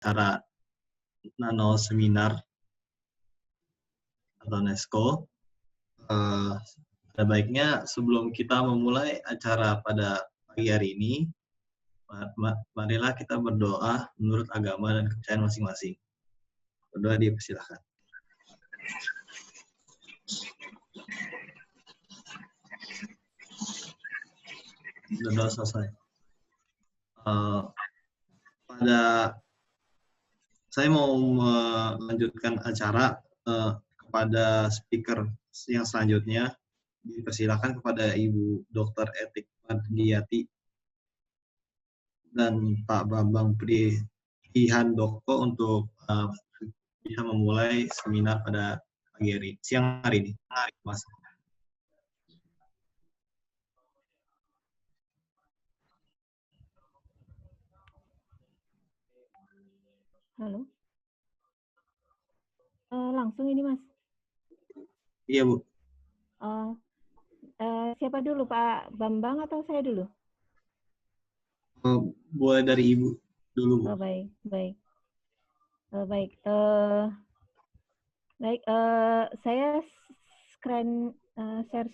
acara nano seminar atau NESCO. Ada baiknya sebelum kita memulai acara pada pagi hari ini, marilah kita berdoa menurut agama dan kepercayaan masing-masing. Berdoa, dipersilahkan. Berdoa selesai. Saya mau melanjutkan acara kepada speaker yang selanjutnya. Dipersilakan kepada Ibu Dr. Etik Mardiati dan Pak Bambang Prihandoko untuk bisa memulai seminar pada siang hari ini. Mas. Halo. Langsung ini, Mas? Iya, Bu. Siapa dulu, Pak Bambang atau saya dulu? Boleh dari Ibu dulu, Bu. Oh, baik, baik. Baik. Baik, saya screen share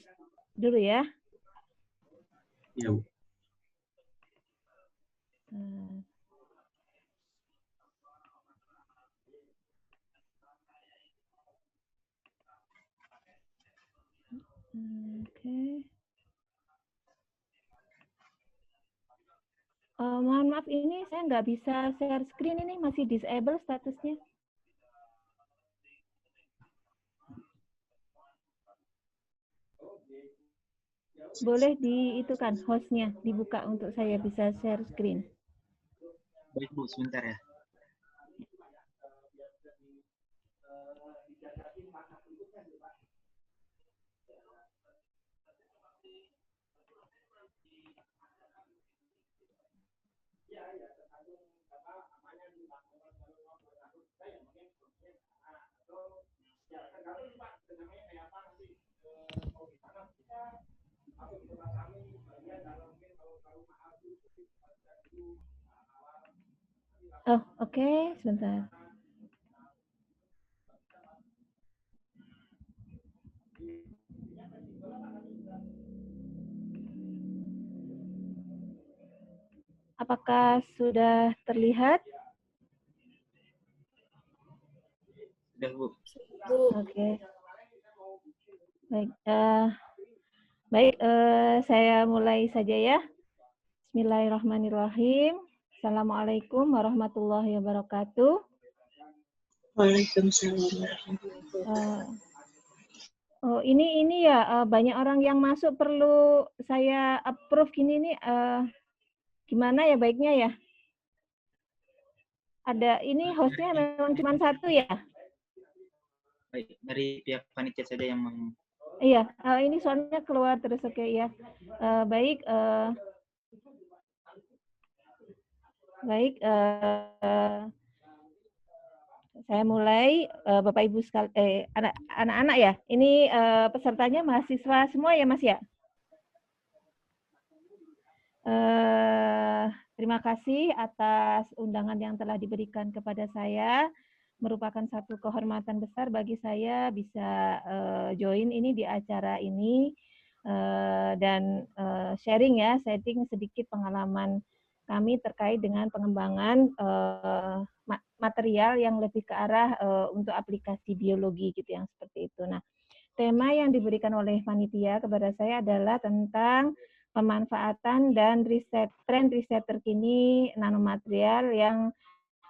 dulu ya. Iya, Bu. Oke. Mohon maaf, ini saya nggak bisa share screen, ini masih disable statusnya. Boleh kan hostnya dibuka untuk saya bisa share screen. Baik, Bu, sebentar ya. Oh, oke, sebentar. Apakah sudah terlihat? Sudah, Bu. Oke. Baik, baik, saya mulai saja ya. Bismillahirrahmanirrahim. Assalamualaikum warahmatullahi wabarakatuh. Waalaikumsalam warahmatullahi wabarakatuh. Oh, ini ya, banyak orang yang masuk, perlu saya approve gini nih, gimana ya baiknya ya? Ada, ini hostnya memang cuma satu ya? Baik, dari pihak panitia saja yang Iya, ini soalnya keluar terus, oke ya. Baik, baik, saya mulai, Bapak Ibu sekalian, anak-anak ya. Ini pesertanya mahasiswa semua ya, Mas ya? Terima kasih atas undangan yang telah diberikan kepada saya. Merupakan satu kehormatan besar bagi saya bisa join ini di acara ini dan sharing sedikit pengalaman kami terkait dengan pengembangan material yang lebih ke arah untuk aplikasi biologi gitu, yang seperti itu. Nah, tema yang diberikan oleh panitia kepada saya adalah tentang pemanfaatan dan tren riset terkini nanomaterial yang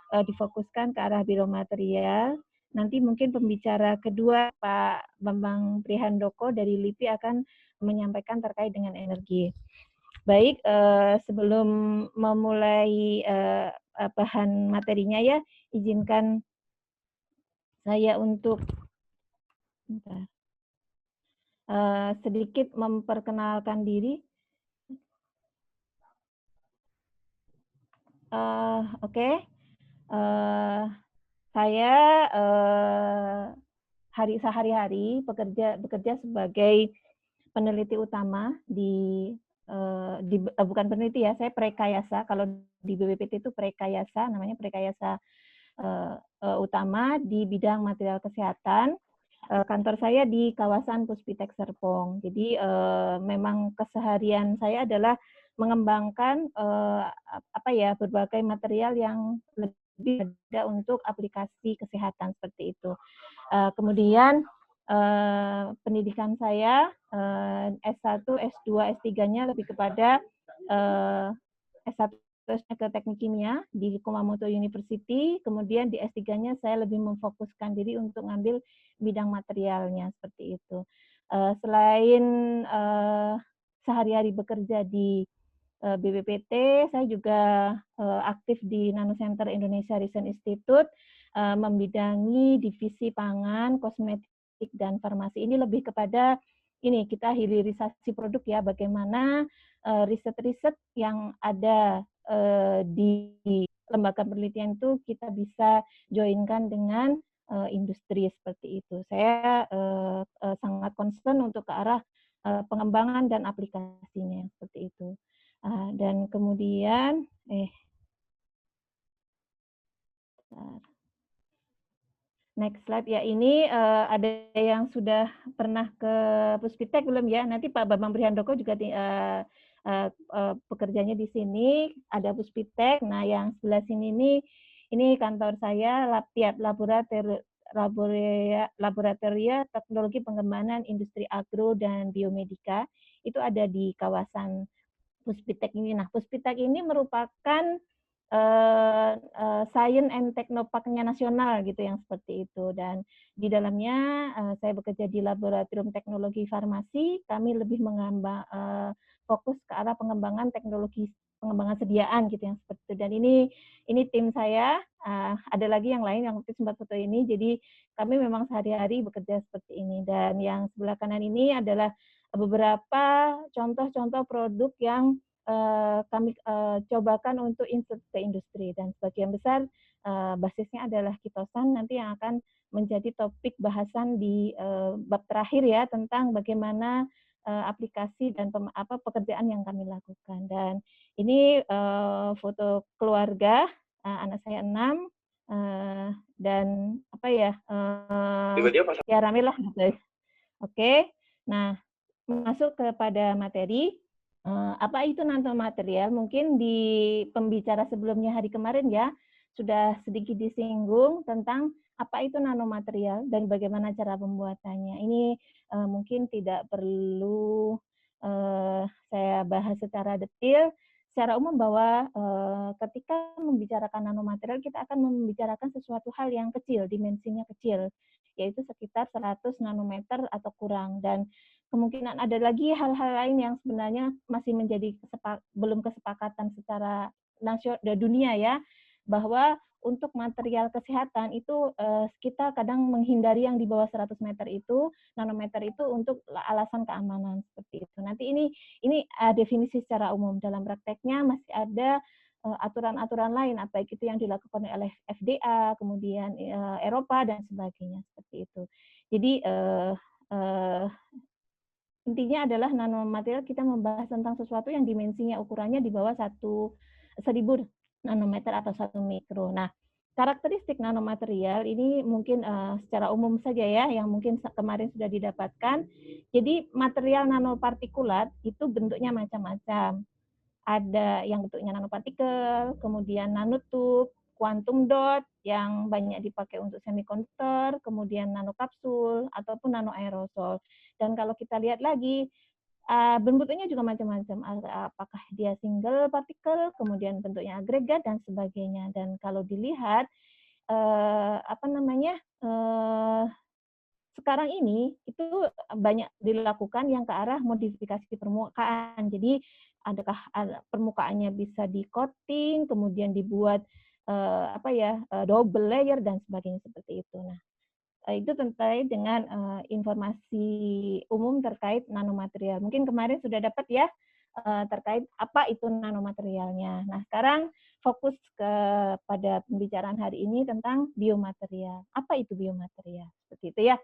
difokuskan ke arah biomaterial. Nanti mungkin pembicara kedua, Pak Bambang Prihandoko dari LIPI, akan menyampaikan terkait dengan energi. Baik, sebelum memulai bahan materinya ya, izinkan saya untuk sedikit memperkenalkan diri. Oke. Saya sehari-hari bekerja sebagai peneliti utama bukan peneliti ya, saya prekayasa. Kalau di BPPT itu prekayasa, namanya prekayasa utama di bidang material kesehatan. Kantor saya di kawasan Puspitek Serpong. Jadi memang keseharian saya adalah mengembangkan berbagai material yang lebih ada untuk aplikasi kesehatan seperti itu. Kemudian pendidikan saya S1, S2, S3-nya lebih kepada S1 ke teknik kimia di Kumamoto University, kemudian di S3-nya saya lebih memfokuskan diri untuk ngambil bidang materialnya seperti itu. Selain sehari-hari bekerja di BPPT, saya juga aktif di Nanocenter Indonesia Research Institute, membidangi divisi pangan, kosmetik, dan farmasi. Ini lebih kepada kita hilirisasi produk ya, bagaimana riset-riset yang ada di lembaga penelitian itu kita bisa joinkan dengan industri seperti itu. Saya sangat concern untuk ke arah pengembangan dan aplikasinya seperti itu. Dan kemudian next slide ya, ini ada yang sudah pernah ke Puspitek belum ya? Nanti Pak Bambang Brihandoko juga pekerjanya di sini, ada Puspitek. Nah, yang sebelah sini ini kantor saya, Laboratoria Teknologi Pengembangan Industri Agro dan Biomedika. Itu ada di kawasan Puspitek ini. Nah, Puspitek ini merupakan Science and Technopark-nya nasional gitu yang seperti itu, dan di dalamnya saya bekerja di Laboratorium Teknologi Farmasi. Kami lebih fokus ke arah pengembangan teknologi pengembangan sediaan gitu yang seperti itu. Dan ini tim saya, ada lagi yang lain yang sempat foto ini. Jadi kami memang sehari-hari bekerja seperti ini. Dan yang sebelah kanan ini adalah beberapa contoh-contoh produk yang kami cobakan untuk insert ke industri, dan sebagian besar basisnya adalah kitosan, nanti yang akan menjadi topik bahasan di bab terakhir ya, tentang bagaimana aplikasi dan pekerjaan yang kami lakukan. Dan ini foto keluarga, anak saya 6, dan ya rame lah gitu. Oke, nah masuk kepada materi. Apa itu nanomaterial? Mungkin di pembicara sebelumnya hari kemarin ya sudah sedikit disinggung tentang apa itu nanomaterial dan bagaimana cara pembuatannya. Ini mungkin tidak perlu saya bahas secara detail. Secara umum bahwa ketika membicarakan nanomaterial, kita akan membicarakan sesuatu hal yang kecil, dimensinya kecil, yaitu sekitar 100 nanometer atau kurang. Dan kemungkinan ada lagi hal-hal lain yang sebenarnya masih menjadi belum kesepakatan secara nasional dunia ya, bahwa untuk material kesehatan itu kita kadang menghindari yang di bawah 100 meter itu, nanometer itu untuk alasan keamanan seperti itu. Nanti ini definisi secara umum. Dalam prakteknya masih ada aturan-aturan lain, baik itu yang dilakukan oleh FDA, kemudian Eropa dan sebagainya seperti itu. Jadi intinya adalah nanomaterial, kita membahas tentang sesuatu yang dimensinya ukurannya di bawah 1000 nanometer atau 1 mikro. Nah, karakteristik nanomaterial ini mungkin secara umum saja ya, yang mungkin kemarin sudah didapatkan. Jadi material nanopartikulat itu bentuknya macam-macam. Ada yang bentuknya nanopartikel, kemudian nanotube, quantum dot yang banyak dipakai untuk semikonduktor, kemudian nanokapsul ataupun nanoaerosol. Dan kalau kita lihat lagi, bentuknya juga macam-macam. Apakah dia single partikel, kemudian bentuknya agregat dan sebagainya. Dan kalau dilihat sekarang ini itu banyak dilakukan yang ke arah modifikasi permukaan. Jadi adakah permukaannya bisa di coating, kemudian dibuat double layer dan sebagainya seperti itu. Nah, itu terkait dengan informasi umum terkait nanomaterial. Mungkin kemarin sudah dapat ya terkait apa itu nanomaterialnya. Nah, sekarang fokus pada pembicaraan hari ini tentang biomaterial. Apa itu biomaterial? Seperti itu ya.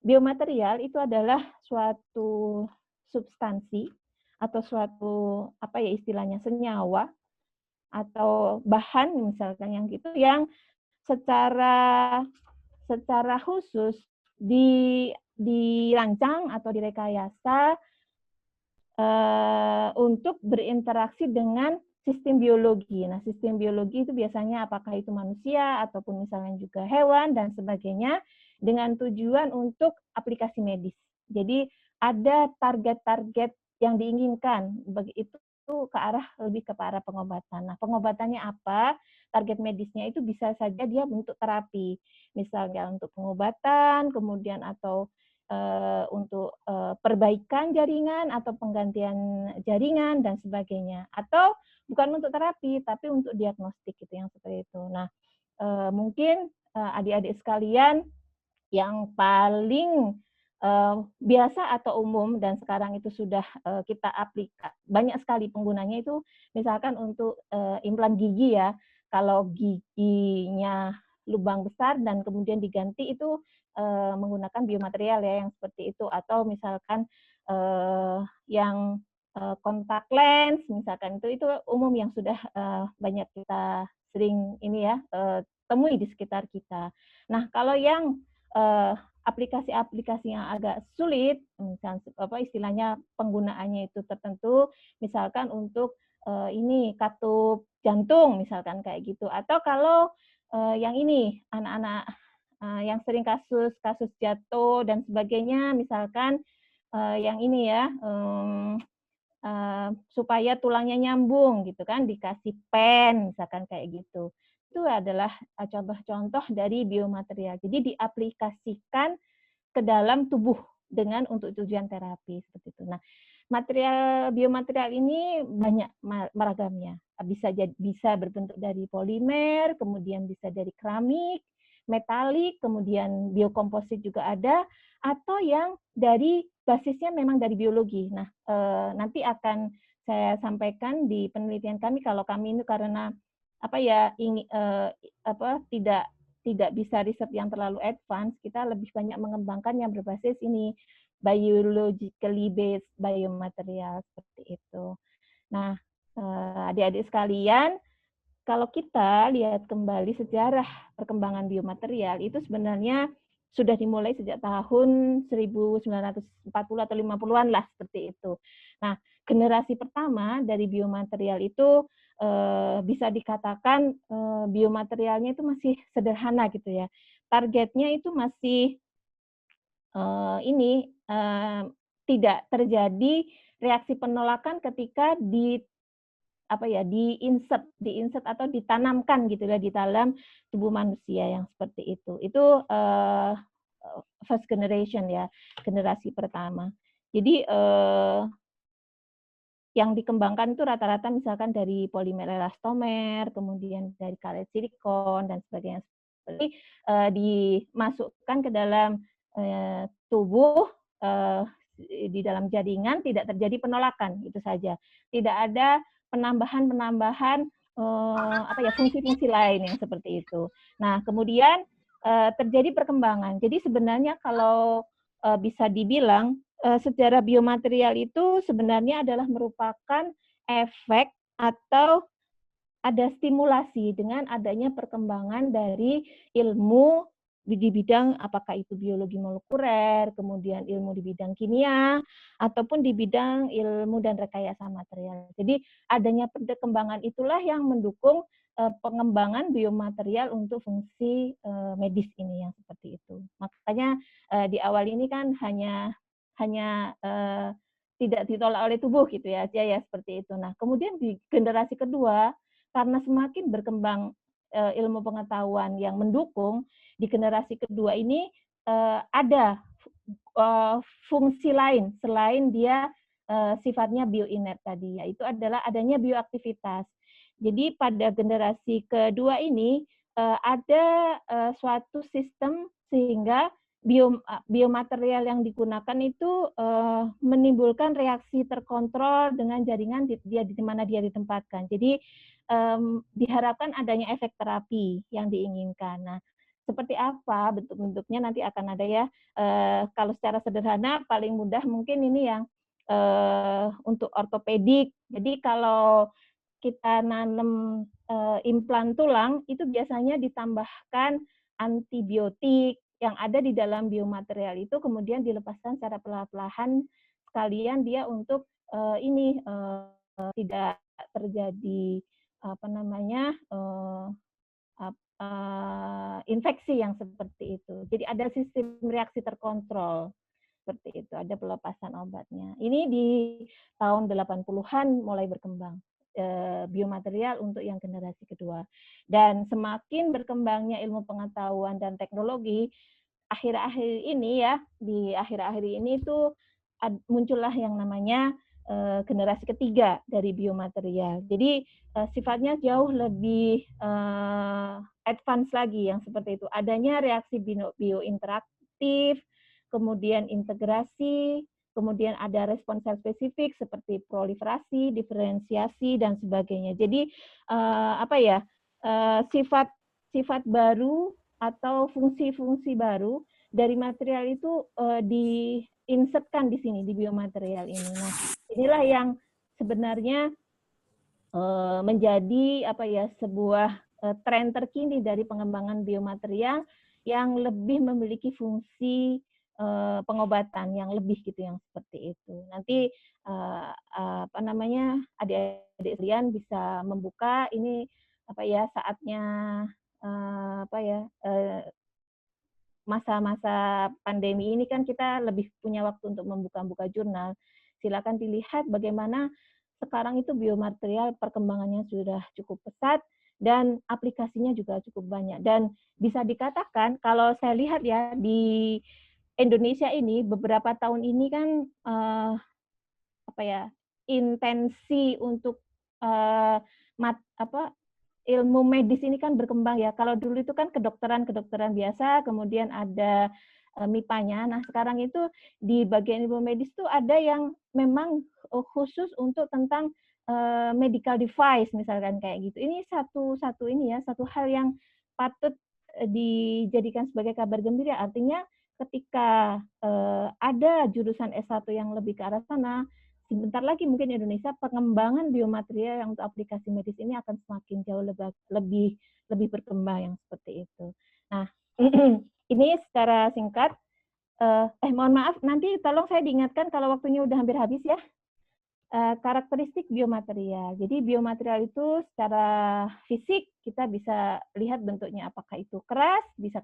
Biomaterial itu adalah suatu substansi atau suatu istilahnya senyawa atau bahan misalkan yang gitu yang secara khusus dirancang atau direkayasa untuk berinteraksi dengan sistem biologi. Nah, sistem biologi itu biasanya apakah itu manusia ataupun misalnya juga hewan dan sebagainya dengan tujuan untuk aplikasi medis. Jadi ada target-target yang diinginkan, itu ke arah lebih ke arah pengobatan. Nah, pengobatannya apa? Target medisnya itu bisa saja dia bentuk terapi, misalnya untuk pengobatan, kemudian atau untuk perbaikan jaringan atau penggantian jaringan dan sebagainya, atau bukan untuk terapi tapi untuk diagnostik gitu yang seperti itu. Nah, mungkin adik-adik sekalian yang paling biasa atau umum dan sekarang itu sudah kita banyak sekali penggunanya itu misalkan untuk implan gigi ya. Kalau giginya lubang besar dan kemudian diganti itu menggunakan biomaterial ya yang seperti itu, atau misalkan yang kontak lens misalkan itu umum yang sudah banyak kita sering ini ya temui di sekitar kita. Nah, kalau yang aplikasi-aplikasi yang agak sulit, misalnya istilahnya penggunaannya itu tertentu, misalkan untuk ini katup jantung misalkan kayak gitu, atau kalau yang ini anak-anak yang sering kasus jatuh dan sebagainya, misalkan yang ini ya supaya tulangnya nyambung gitu kan, dikasih pen misalkan kayak gitu. Itu adalah contoh dari biomaterial. Jadi diaplikasikan ke dalam tubuh dengan untuk tujuan terapi seperti itu. Nah, biomaterial ini banyak meragamnya. Bisa berbentuk dari polimer, kemudian bisa dari keramik, metalik, kemudian biokomposit juga ada, atau yang dari basisnya memang dari biologi. Nah, nanti akan saya sampaikan di penelitian kami, kalau kami ini karena tidak bisa riset yang terlalu advance, kita lebih banyak mengembangkan yang berbasis ini biologically based biomaterial seperti itu. Nah, adik-adik sekalian, kalau kita lihat kembali sejarah perkembangan biomaterial itu sebenarnya sudah dimulai sejak tahun 1940 atau 50-an lah seperti itu. Nah, generasi pertama dari biomaterial itu bisa dikatakan biomaterialnya itu masih sederhana gitu ya. Targetnya itu masih tidak terjadi reaksi penolakan ketika diinsert atau ditanamkan gitu ya di dalam tubuh manusia yang seperti itu. Itu first generation ya, generasi pertama. Jadi yang dikembangkan itu rata-rata misalkan dari polimer elastomer, kemudian dari karet silikon dan sebagainya. Seperti dimasukkan ke dalam tubuh di dalam jaringan, tidak terjadi penolakan, itu saja. Tidak ada penambahan fungsi-fungsi lain yang seperti itu. Nah, kemudian terjadi perkembangan. Jadi sebenarnya kalau bisa dibilang sejarah biomaterial itu sebenarnya adalah merupakan efek atau ada stimulasi dengan adanya perkembangan dari ilmu di bidang apakah itu biologi molekuler, kemudian ilmu di bidang kimia, ataupun di bidang ilmu dan rekayasa material. Jadi adanya perkembangan itulah yang mendukung pengembangan biomaterial untuk fungsi medis ini yang seperti itu. Makanya di awal ini kan hanya tidak ditolak oleh tubuh gitu ya aja ya seperti itu. Nah, kemudian di generasi kedua karena semakin berkembang ilmu pengetahuan yang mendukung, di generasi kedua ini ada fungsi lain selain dia sifatnya bioinert tadi, yaitu adalah adanya bioaktivitas. Jadi pada generasi kedua ini ada suatu sistem sehingga biomaterial yang digunakan itu menimbulkan reaksi terkontrol dengan jaringan di mana dia ditempatkan. Jadi diharapkan adanya efek terapi yang diinginkan. Nah, seperti apa bentuk-bentuknya nanti akan ada ya. Kalau secara sederhana paling mudah mungkin ini yang untuk ortopedik. Jadi kalau kita nanam implan tulang itu biasanya ditambahkan antibiotik yang ada di dalam biomaterial itu, kemudian dilepaskan secara perlahan-lahan sekalian dia untuk tidak terjadi apa namanya infeksi yang seperti itu. Jadi ada sistem reaksi terkontrol seperti itu, ada pelepasan obatnya. Ini di tahun 80-an mulai berkembang biomaterial untuk yang generasi kedua. Dan semakin berkembangnya ilmu pengetahuan dan teknologi, akhir-akhir ini ya, di akhir-akhir ini itu muncullah yang namanya generasi ketiga dari biomaterial. Jadi sifatnya jauh lebih advance lagi yang seperti itu. Adanya reaksi biointeraktif, kemudian integrasi, kemudian ada respon sel spesifik seperti proliferasi, diferensiasi, dan sebagainya. Jadi sifat baru atau fungsi-fungsi baru dari material itu diinsertkan di sini, di biomaterial ini. Nah, inilah yang sebenarnya menjadi sebuah tren terkini dari pengembangan biomaterial yang lebih memiliki fungsi pengobatan yang lebih gitu, yang seperti itu. Nanti adik-adik sekalian bisa membuka ini saatnya masa-masa pandemi ini kan kita lebih punya waktu untuk membuka-buka jurnal. Silakan dilihat bagaimana sekarang itu biomaterial perkembangannya sudah cukup pesat dan aplikasinya juga cukup banyak. Dan bisa dikatakan kalau saya lihat ya di Indonesia ini beberapa tahun ini kan intensi untuk ilmu medis ini kan berkembang ya. Kalau dulu itu kan kedokteran biasa, kemudian ada MIPA-nya. Nah, sekarang itu di bagian ilmu medis itu ada yang memang khusus untuk tentang medical device misalkan kayak gitu. Ini satu hal yang patut dijadikan sebagai kabar gembira. Artinya ketika ada jurusan S1 yang lebih ke arah sana, sebentar lagi mungkin Indonesia pengembangan biomaterial yang untuk aplikasi medis ini akan semakin jauh lebih berkembang yang seperti itu. Nah, ini secara singkat. Mohon maaf, nanti tolong saya diingatkan kalau waktunya udah hampir habis ya. Karakteristik biomaterial. Jadi biomaterial itu secara fisik kita bisa lihat bentuknya apakah itu keras, bisa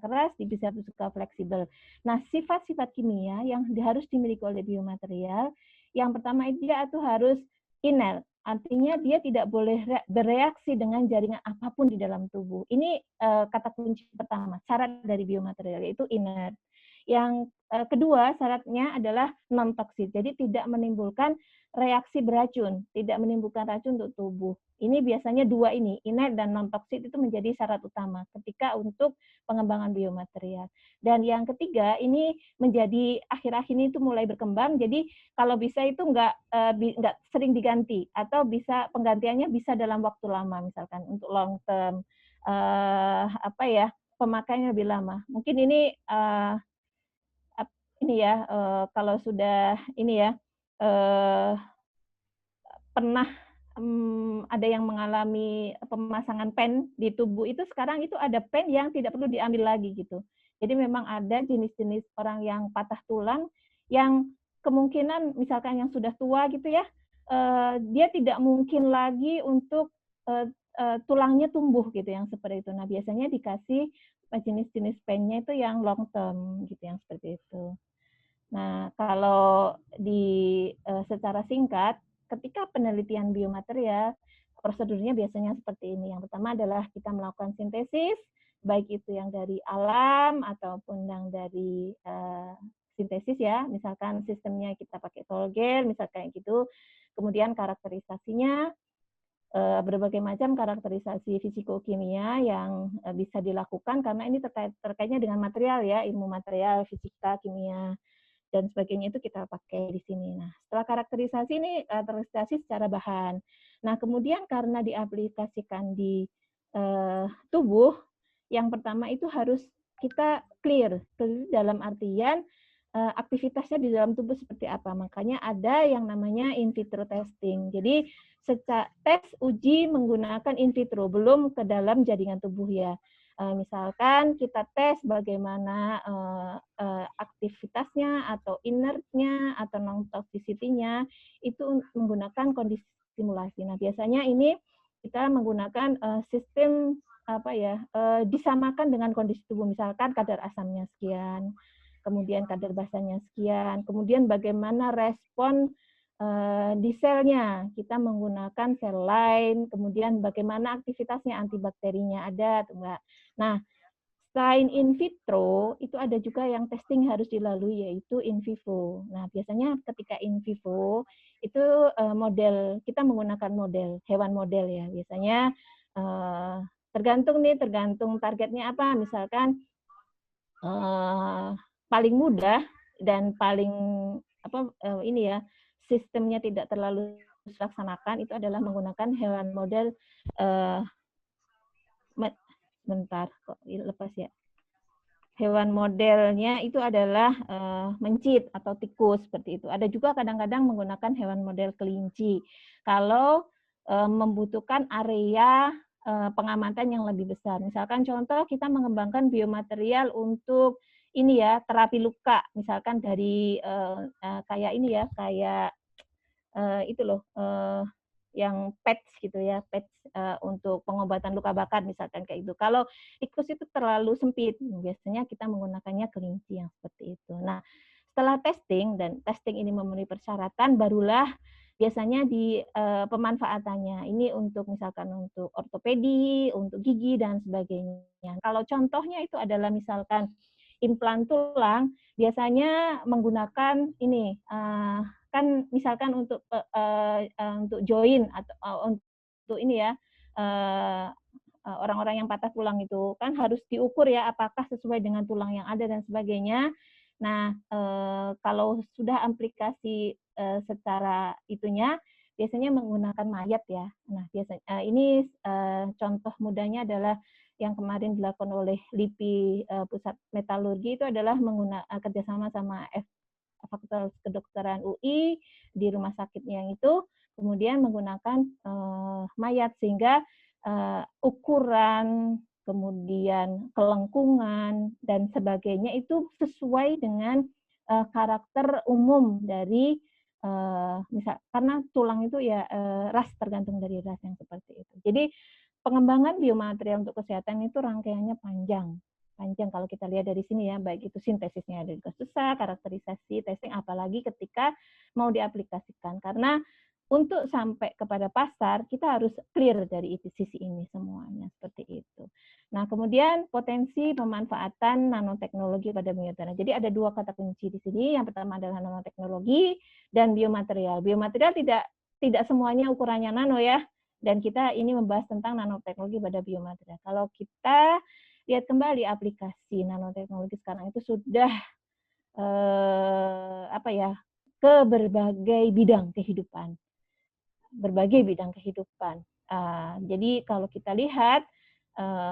fleksibel. Nah, sifat-sifat kimia yang harus dimiliki oleh biomaterial, yang pertama dia itu harus inert, artinya dia tidak boleh bereaksi dengan jaringan apapun di dalam tubuh. Ini kata kunci pertama, syarat dari biomaterial yaitu inert. Yang kedua syaratnya adalah non-toksik, jadi tidak menimbulkan reaksi beracun, tidak menimbulkan racun untuk tubuh. Ini biasanya dua ini, inert dan non-toksik itu menjadi syarat utama ketika untuk pengembangan biomaterial. Dan yang ketiga, ini menjadi akhir-akhir ini itu mulai berkembang, jadi kalau bisa itu nggak sering diganti, atau bisa penggantiannya bisa dalam waktu lama, misalkan untuk long term, pemakaiannya lebih lama. Mungkin ini kalau sudah ini ya, pernah ada yang mengalami pemasangan pen di tubuh itu, sekarang itu ada pen yang tidak perlu diambil lagi gitu. Jadi memang ada jenis-jenis orang yang patah tulang yang kemungkinan misalkan yang sudah tua gitu ya, dia tidak mungkin lagi untuk tulangnya tumbuh gitu yang seperti itu. Nah, biasanya dikasih jenis-jenis pennya itu yang long term gitu yang seperti itu. Nah, kalau secara singkat, ketika penelitian biomaterial, prosedurnya biasanya seperti ini. Yang pertama adalah kita melakukan sintesis, baik itu yang dari alam ataupun yang dari sintesis ya. Misalkan sistemnya kita pakai Tolgel, misalkan gitu. Kemudian karakterisasinya, berbagai macam karakterisasi fisikokimia yang bisa dilakukan karena ini terkaitnya dengan material ya, ilmu material, fisika, kimia, dan sebagainya itu kita pakai di sini. Nah, setelah karakterisasi ini karakterisasi secara bahan. Nah, kemudian karena diaplikasikan di tubuh, yang pertama itu harus kita clear dalam artian aktivitasnya di dalam tubuh seperti apa. Makanya ada yang namanya in vitro testing. Jadi secara tes uji menggunakan in vitro, belum ke dalam jaringan tubuh ya. Misalkan kita tes bagaimana aktivitasnya atau inertnya atau non-toxicity-nya itu menggunakan kondisi simulasi. Nah, biasanya ini kita menggunakan sistem disamakan dengan kondisi tubuh, misalkan kadar asamnya sekian, kemudian kadar basanya sekian, kemudian bagaimana respon di selnya, kita menggunakan sel line, kemudian bagaimana aktivitasnya, antibakterinya ada atau enggak. Nah, selain in vitro, itu ada juga yang testing harus dilalui, yaitu in vivo. Nah, biasanya ketika in vivo, itu kita menggunakan model, hewan model ya. Biasanya tergantung targetnya apa. Misalkan paling mudah dan paling sistemnya tidak terlalu dilaksanakan itu adalah menggunakan hewan model bentar kok lepas ya. Hewan modelnya itu adalah mencit atau tikus seperti itu. Ada juga kadang-kadang menggunakan hewan model kelinci. Kalau membutuhkan area pengamatan yang lebih besar. Misalkan contoh kita mengembangkan biomaterial untuk ini ya, terapi luka, misalkan dari kayak ini ya, kayak itu loh, yang patch gitu ya, patch untuk pengobatan luka bakar misalkan kayak itu. Kalau tikus itu terlalu sempit, biasanya kita menggunakannya kelinci yang seperti itu. Nah, setelah testing dan testing ini memenuhi persyaratan, barulah biasanya di pemanfaatannya. Ini untuk misalkan untuk ortopedi, untuk gigi dan sebagainya. Kalau contohnya itu adalah misalkan implan tulang, biasanya menggunakan ini kan misalkan untuk join atau untuk ini ya orang-orang yang patah tulang itu kan harus diukur ya apakah sesuai dengan tulang yang ada dan sebagainya. Nah, kalau sudah aplikasi secara itunya biasanya menggunakan mayat ya. Nah, biasanya ini contoh mudahnya adalah yang kemarin dilakukan oleh LIPI Pusat Metalurgi itu adalah menggunakan kerjasama sama Fakultas Kedokteran UI di rumah sakitnya yang itu, kemudian menggunakan mayat sehingga ukuran, kemudian kelengkungan dan sebagainya itu sesuai dengan karakter umum dari misal karena tulang itu ya ras, tergantung dari ras yang seperti itu. Jadi pengembangan biomaterial untuk kesehatan itu rangkaiannya panjang kalau kita lihat dari sini ya, baik itu sintesisnya dari susah, karakterisasi, testing, apalagi ketika mau diaplikasikan. Karena untuk sampai kepada pasar, kita harus clear dari sisi ini semuanya, seperti itu. Nah, kemudian potensi pemanfaatan nanoteknologi pada biomaterial. Jadi ada dua kata kunci di sini. Yang pertama adalah nanoteknologi dan biomaterial. Biomaterial tidak semuanya ukurannya nano ya. Dan kita ini membahas tentang nanoteknologi pada biomaterial. Kalau kita lihat kembali aplikasi nanoteknologi sekarang itu sudah ke berbagai bidang kehidupan. Jadi kalau kita lihat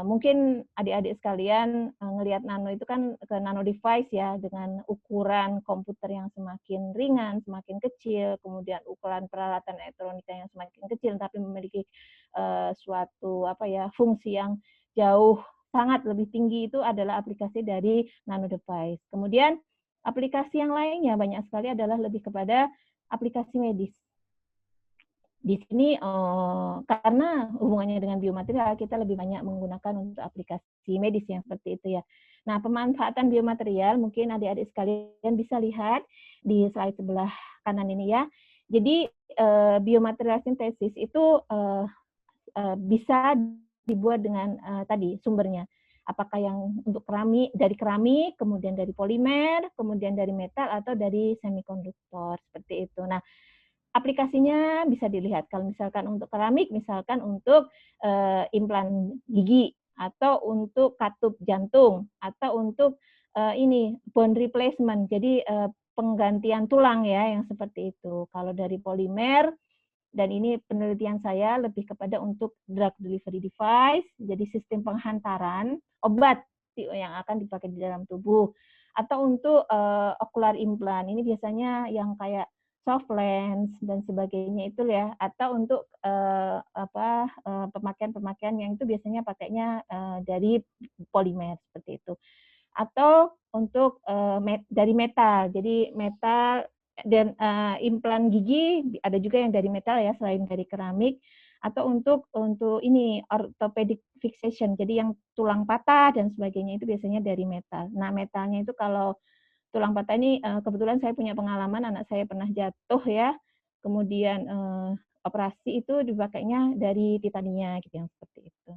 mungkin adik-adik sekalian ngelihat nano itu kan ke nano device ya, dengan ukuran komputer yang semakin ringan, semakin kecil, kemudian ukuran peralatan elektronika yang semakin kecil tapi memiliki suatu fungsi yang jauh sangat lebih tinggi, itu adalah aplikasi dari nano device. Kemudian aplikasi yang lainnya banyak sekali adalah lebih kepada aplikasi medis. Di sini karena hubungannya dengan biomaterial, kita lebih banyak menggunakan untuk aplikasi medis yang seperti itu ya. Nah, pemanfaatan biomaterial mungkin adik-adik sekalian bisa lihat di slide sebelah kanan ini ya. Jadi biomaterial sintesis itu bisa dibuat dengan tadi sumbernya. Apakah yang untuk dari keramik, kemudian dari polimer, kemudian dari metal, atau dari semikonduktor, seperti itu. Nah, aplikasinya bisa dilihat. Kalau misalkan untuk keramik, misalkan untuk implan gigi, atau untuk katup jantung, atau untuk bone replacement, jadi penggantian tulang ya, yang seperti itu. Kalau dari polimer, dan ini penelitian saya lebih kepada untuk drug delivery device, jadi sistem penghantaran obat yang akan dipakai di dalam tubuh. atau untuk ocular implant. Ini biasanya yang kayak soft lens dan sebagainya itu ya, atau untuk pemakaian-pemakaian yang itu biasanya pakainya dari polimer seperti itu. Atau untuk dari metal. Jadi metal dan implan gigi ada juga yang dari metal ya selain dari keramik, atau untuk ini orthopedic fixation. Jadi yang tulang patah dan sebagainya itu biasanya dari metal. Nah, metalnya itu kalau tulang patah ini kebetulan saya punya pengalaman, anak saya pernah jatuh ya, kemudian operasi itu dipakainya dari titania gitu yang seperti itu.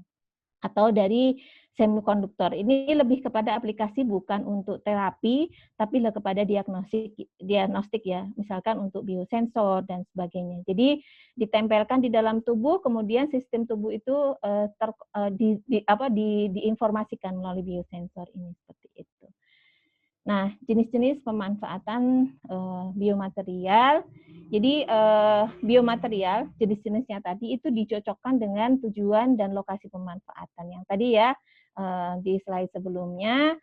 Atau dari semikonduktor. Ini lebih kepada aplikasi bukan untuk terapi, tapi lebih kepada diagnostik ya, misalkan untuk biosensor dan sebagainya. Jadi ditempelkan di dalam tubuh, kemudian sistem tubuh itu diinformasikan melalui biosensor ini seperti itu. Nah, jenis-jenis pemanfaatan biomaterial. Jadi biomaterial jenis-jenisnya tadi itu dicocokkan dengan tujuan dan lokasi pemanfaatan. Yang tadi ya di slide sebelumnya,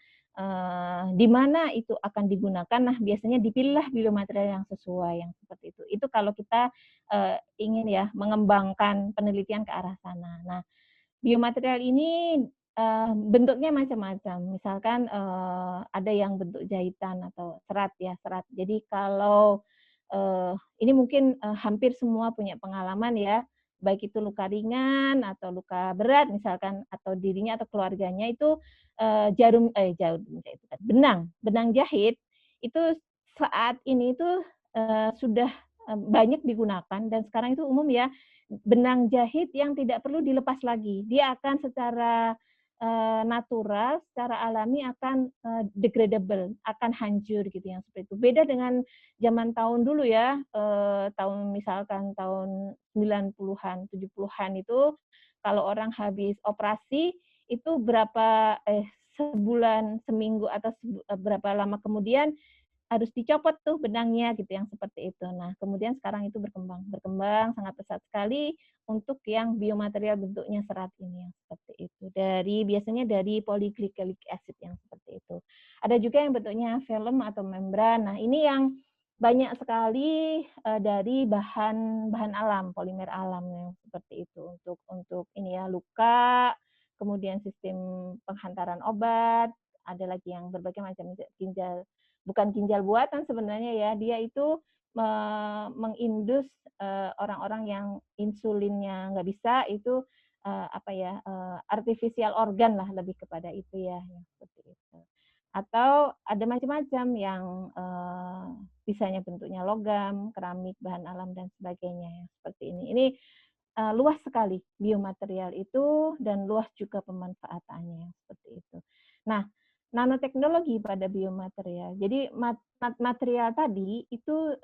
di mana itu akan digunakan. Nah, biasanya dipilihlah biomaterial yang sesuai yang seperti itu. Itu kalau kita ingin ya mengembangkan penelitian ke arah sana. Nah, biomaterial ini bentuknya macam-macam. Misalkan ada yang bentuk jahitan atau serat ya, serat. Jadi kalau ini mungkin hampir semua punya pengalaman ya, baik itu luka ringan atau luka berat misalkan, atau dirinya atau keluarganya itu benang jahit itu saat ini itu sudah banyak digunakan dan sekarang itu umum ya, benang jahit yang tidak perlu dilepas lagi. Dia akan secara natural, secara alami akan degradable, akan hancur gitu yang seperti itu. Beda dengan zaman tahun dulu ya, tahun misalkan tahun 90-an, 70-an itu kalau orang habis operasi itu sebulan, seminggu atau berapa lama kemudian harus dicopot tuh benangnya gitu yang seperti itu. Nah, kemudian sekarang itu berkembang sangat pesat sekali untuk yang biomaterial bentuknya serat ini yang seperti itu. Biasanya dari polyglycolic acid yang seperti itu. Ada juga yang bentuknya film atau membran. Nah, ini yang banyak sekali dari bahan alam, polimer alam yang seperti itu untuk ini ya luka, kemudian sistem penghantaran obat, ada lagi yang berbagai macam ginjal. Bukan ginjal buatan sebenarnya ya, dia itu mengindus orang-orang yang insulinnya nggak bisa, itu artificial organ lah lebih kepada itu ya, yang seperti itu. Atau ada macam-macam yang bisanya bentuknya logam, keramik, bahan alam dan sebagainya yang seperti ini. Ini luas sekali biomaterial itu dan luas juga pemanfaatannya yang seperti itu. Nah, nanoteknologi pada biomaterial. Jadi material tadi itu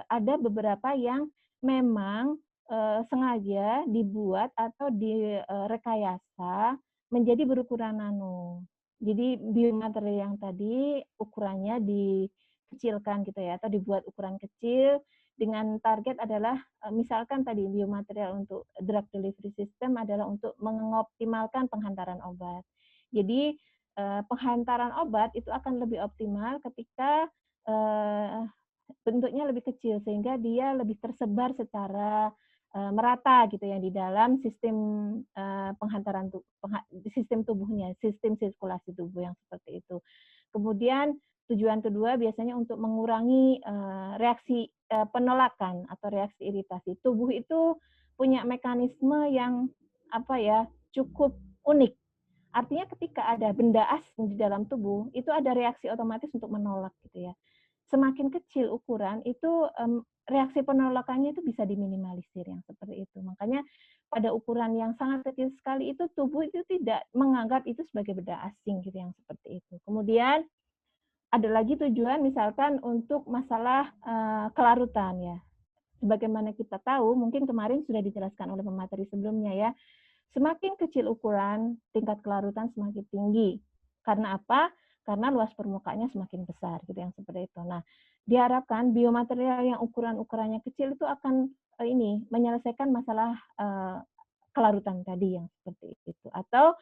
ada beberapa yang memang sengaja dibuat atau direkayasa menjadi berukuran nano. Jadi biomaterial yang tadi ukurannya dikecilkan gitu ya, atau dibuat ukuran kecil dengan target adalah misalkan tadi biomaterial untuk drug delivery system adalah untuk mengoptimalkan penghantaran obat. Jadi penghantaran obat itu akan lebih optimal ketika bentuknya lebih kecil sehingga dia lebih tersebar secara merata gitu ya di dalam sistem penghantaran sistem tubuhnya, sistem sirkulasi tubuh yang seperti itu. Kemudian tujuan kedua biasanya untuk mengurangi reaksi penolakan atau reaksi iritasi. Tubuh itu punya mekanisme yang cukup unik. Artinya ketika ada benda asing di dalam tubuh, itu ada reaksi otomatis untuk menolak gitu ya. Semakin kecil ukuran itu reaksi penolakannya itu bisa diminimalisir yang seperti itu. Makanya pada ukuran yang sangat kecil sekali itu tubuh itu tidak menganggap itu sebagai benda asing gitu yang seperti itu. Kemudian ada lagi tujuan misalkan untuk masalah kelarutan ya. Sebagaimana kita tahu, mungkin kemarin sudah dijelaskan oleh pemateri sebelumnya ya, semakin kecil ukuran, tingkat kelarutan semakin tinggi. Karena apa? Karena luas permukaannya semakin besar, gitu yang seperti itu. Nah, diharapkan biomaterial yang ukurannya kecil itu akan menyelesaikan masalah kelarutan tadi yang seperti itu. Atau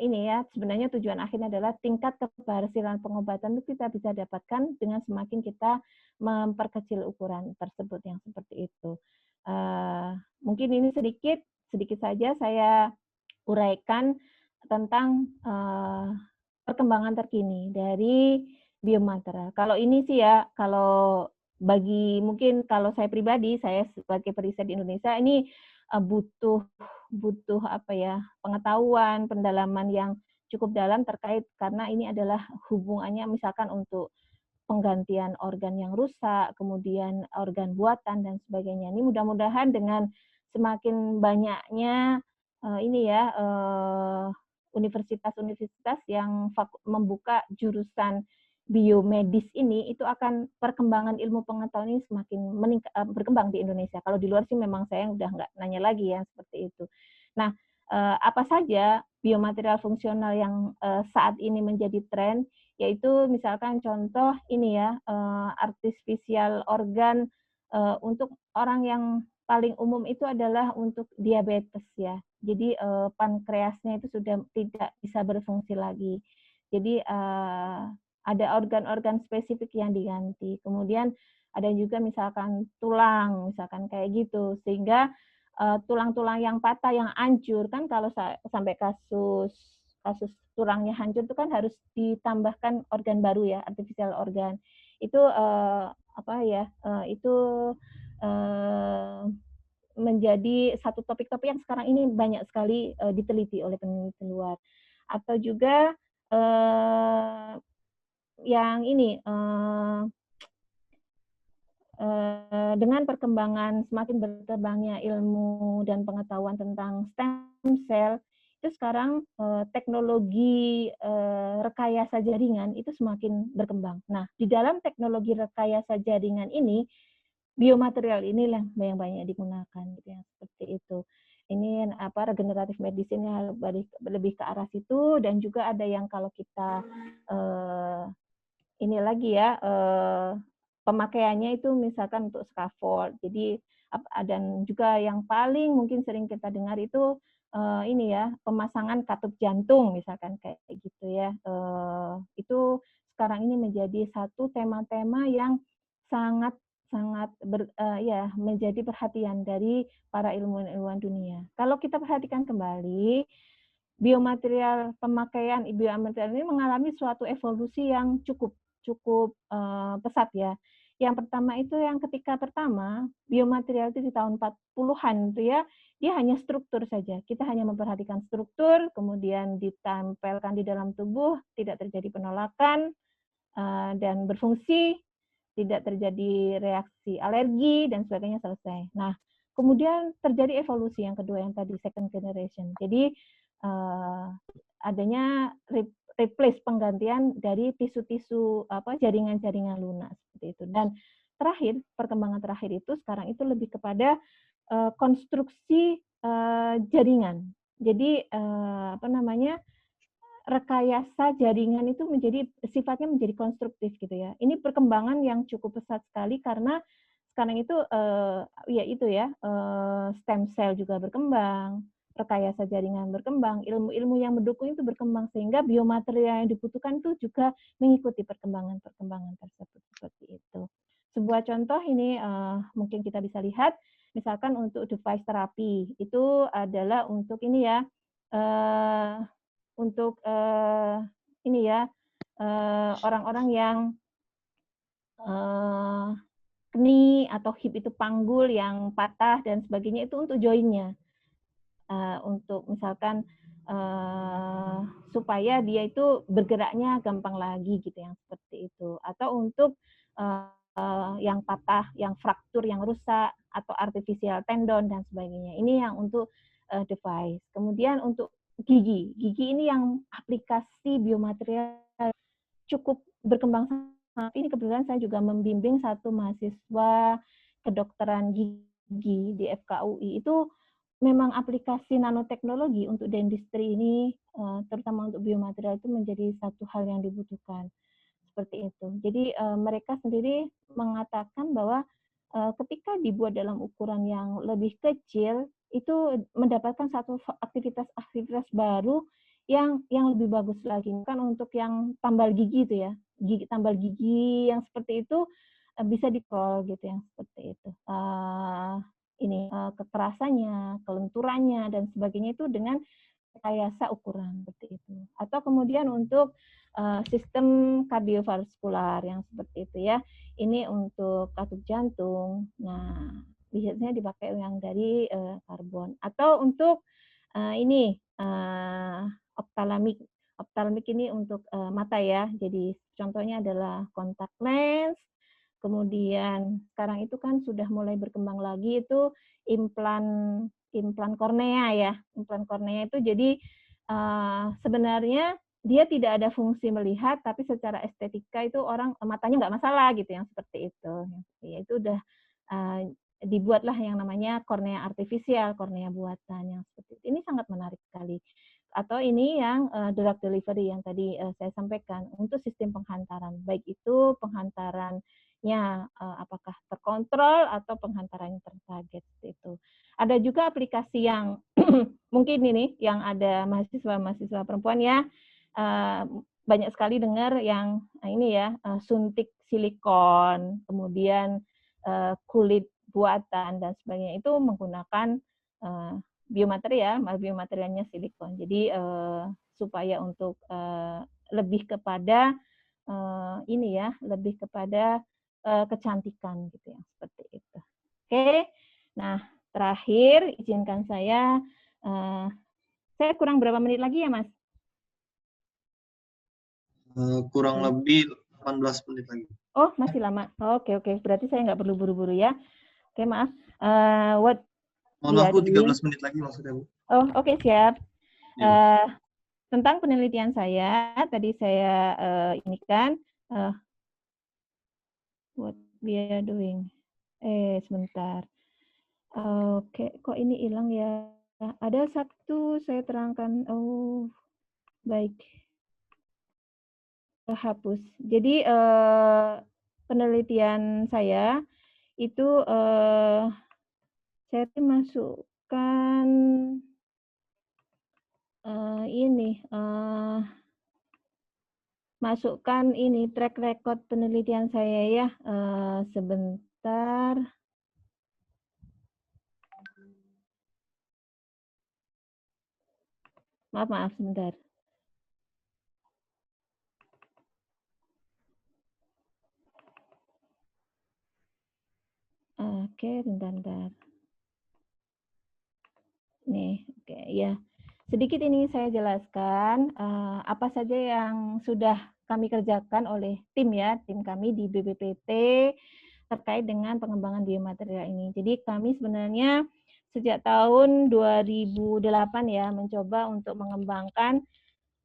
ini ya, sebenarnya tujuan akhirnya adalah tingkat keberhasilan pengobatan itu kita bisa dapatkan dengan semakin kita memperkecil ukuran tersebut yang seperti itu. Mungkin ini sedikit saja saya uraikan tentang perkembangan terkini dari biomaterial. Kalau ini sih ya, kalau mungkin kalau saya pribadi, saya sebagai periset di Indonesia ini butuh apa ya, pengetahuan, pendalaman yang cukup dalam terkait karena ini adalah hubungannya misalkan untuk penggantian organ yang rusak, kemudian organ buatan dan sebagainya. Ini mudah-mudahan dengan semakin banyaknya ini ya universitas-universitas yang membuka jurusan biomedis ini, itu akan perkembangan ilmu pengetahuan ini semakin berkembang di Indonesia. Kalau di luar sih memang saya udah nggak nanya lagi ya seperti itu. Nah, apa saja biomaterial fungsional yang saat ini menjadi tren, yaitu misalkan contoh ini ya, artificial organ untuk orang yang paling umum itu adalah untuk diabetes ya. Jadi pankreasnya itu sudah tidak bisa berfungsi lagi. Jadi ada organ-organ spesifik yang diganti. Kemudian ada juga misalkan tulang, misalkan kayak gitu. Sehingga tulang-tulang yang patah, yang hancur kan kalau sampai kasus tulangnya hancur itu kan harus ditambahkan organ baru ya, artificial organ. Itu apa ya? Itu menjadi satu topik-topik yang sekarang ini banyak sekali diteliti oleh peneliti luar. Atau juga yang ini dengan perkembangan semakin berkembangnya ilmu dan pengetahuan tentang stem cell, itu sekarang teknologi rekayasa jaringan itu semakin berkembang. Nah, di dalam teknologi rekayasa jaringan ini, biomaterial inilah yang banyak digunakan, gitu ya, seperti itu. Ini apa regeneratif medicine lebih ke arah situ, dan juga ada yang kalau kita ini lagi ya pemakaiannya itu misalkan untuk scaffold. Jadi dan juga yang paling mungkin sering kita dengar itu ini ya pemasangan katup jantung misalkan kayak gitu ya. Itu sekarang ini menjadi satu tema-tema yang sangat ya menjadi perhatian dari para ilmuwan-ilmuwan dunia. Kalau kita perhatikan kembali, biomaterial pemakaian biomaterial ini mengalami suatu evolusi yang cukup pesat ya. Yang pertama itu yang ketika pertama biomaterial itu di tahun 40-an itu ya, dia hanya struktur saja. Kita hanya memperhatikan struktur, kemudian ditempelkan di dalam tubuh, tidak terjadi penolakan dan berfungsi, tidak terjadi reaksi alergi dan sebagainya, selesai. Nah, kemudian terjadi evolusi yang kedua yang tadi second generation. Jadi adanya replace penggantian dari tisu-tisu jaringan-jaringan lunak seperti itu. Dan terakhir perkembangan terakhir itu sekarang itu lebih kepada konstruksi jaringan. Jadi apa namanya rekayasa jaringan itu sifatnya menjadi konstruktif gitu ya. Ini perkembangan yang cukup pesat sekali karena sekarang itu ya itu ya stem cell juga berkembang, rekayasa jaringan berkembang, ilmu-ilmu yang mendukung itu berkembang sehingga biomaterial yang dibutuhkan itu juga mengikuti perkembangan tersebut seperti itu. Sebuah contoh ini mungkin kita bisa lihat, misalkan untuk device terapi itu adalah untuk ini ya. Untuk ini ya orang-orang yang knie atau hip itu panggul yang patah dan sebagainya, itu untuk joinnya, untuk misalkan supaya dia itu bergeraknya gampang lagi gitu yang seperti itu, atau untuk yang patah, yang fraktur, yang rusak atau artificial tendon dan sebagainya. Ini yang untuk device. Kemudian untuk gigi ini yang aplikasi biomaterial cukup berkembang saat ini. Kebetulan saya juga membimbing satu mahasiswa kedokteran gigi di FKUI. Itu memang aplikasi nanoteknologi untuk dentistry ini, terutama untuk biomaterial, itu menjadi satu hal yang dibutuhkan. Seperti itu. Jadi mereka sendiri mengatakan bahwa ketika dibuat dalam ukuran yang lebih kecil, itu mendapatkan satu aktivitas baru yang lebih bagus lagi kan untuk yang tambal gigi itu ya, tambal gigi yang seperti itu bisa di-crawl gitu yang seperti itu. Kekerasannya, kelenturannya dan sebagainya itu dengan rekayasa ukuran seperti itu. Atau kemudian untuk sistem kardiovaskular yang seperti itu ya. Ini untuk katup jantung. Nah, biasanya dipakai yang dari karbon. Atau untuk optalamik. Optalamik ini untuk mata ya. Jadi contohnya adalah kontak lens. Kemudian sekarang itu kan sudah mulai berkembang lagi itu implan kornea ya. Implan kornea itu jadi sebenarnya dia tidak ada fungsi melihat, tapi secara estetika itu orang matanya nggak masalah gitu yang seperti itu. Ya, itu udah dibuatlah yang namanya kornea artifisial, kornea buatan yang seperti itu. Ini sangat menarik sekali. Atau ini yang drug delivery yang tadi saya sampaikan untuk sistem penghantaran, baik itu penghantarannya apakah terkontrol atau penghantarannya tertarget itu. Ada juga aplikasi yang mungkin ini yang ada mahasiswa perempuan ya banyak sekali dengar yang ini ya suntik silikon, kemudian kulit buatan dan sebagainya itu menggunakan biomaterialnya silikon. Jadi supaya untuk lebih kepada lebih kepada kecantikan gitu ya seperti itu. Oke, nah terakhir izinkan saya kurang berapa menit lagi ya Mas? Kurang lebih 18 menit lagi. Oh masih lama. Oke. Berarti saya nggak perlu buru-buru ya. Oke maaf. Mohon aku 13 menit lagi maksudnya Bu. Oh oke, siap. Tentang penelitian saya tadi saya ini kan what we are doing. Sebentar. Oke, kok ini hilang ya? Ada satu saya terangkan. Oh, baik. Hapus. Jadi penelitian saya itu saya masukkan masukkan ini track record penelitian saya ya. Sebentar. Maaf sebentar. Oke, bentar. Nih, oke ya. Sedikit ini saya jelaskan apa saja yang sudah kami kerjakan oleh tim kami di BPPT terkait dengan pengembangan biomaterial ini. Jadi kami sebenarnya sejak tahun 2008 ya mencoba untuk mengembangkan,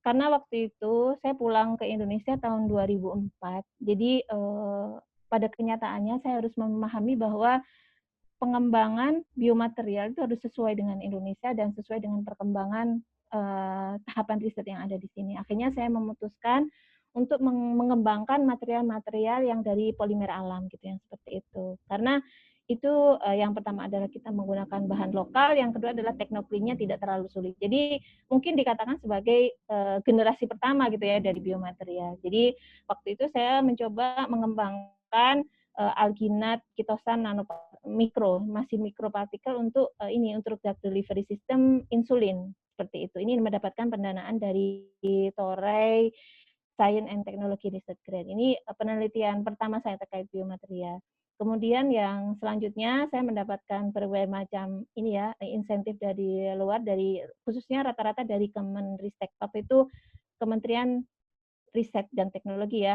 karena waktu itu saya pulang ke Indonesia tahun 2004. Jadi pada kenyataannya saya harus memahami bahwa pengembangan biomaterial itu harus sesuai dengan Indonesia dan sesuai dengan perkembangan tahapan riset yang ada di sini. Akhirnya saya memutuskan untuk mengembangkan material-material yang dari polimer alam gitu yang seperti itu. Karena itu yang pertama adalah kita menggunakan bahan lokal, yang kedua adalah teknoklinya tidak terlalu sulit. Jadi mungkin dikatakan sebagai generasi pertama gitu ya dari biomaterial. Jadi waktu itu saya mencoba mengembangkan alginat kitosan masih mikropartikel untuk untuk drug delivery system insulin seperti itu. Ini mendapatkan pendanaan dari Toray Science and Technology Research Grant. Ini penelitian pertama saya terkait biomaterial. Kemudian yang selanjutnya saya mendapatkan berbagai macam insentif dari luar, khususnya rata-rata dari Kemenristek. Waktu itu Kementerian Riset dan Teknologi ya.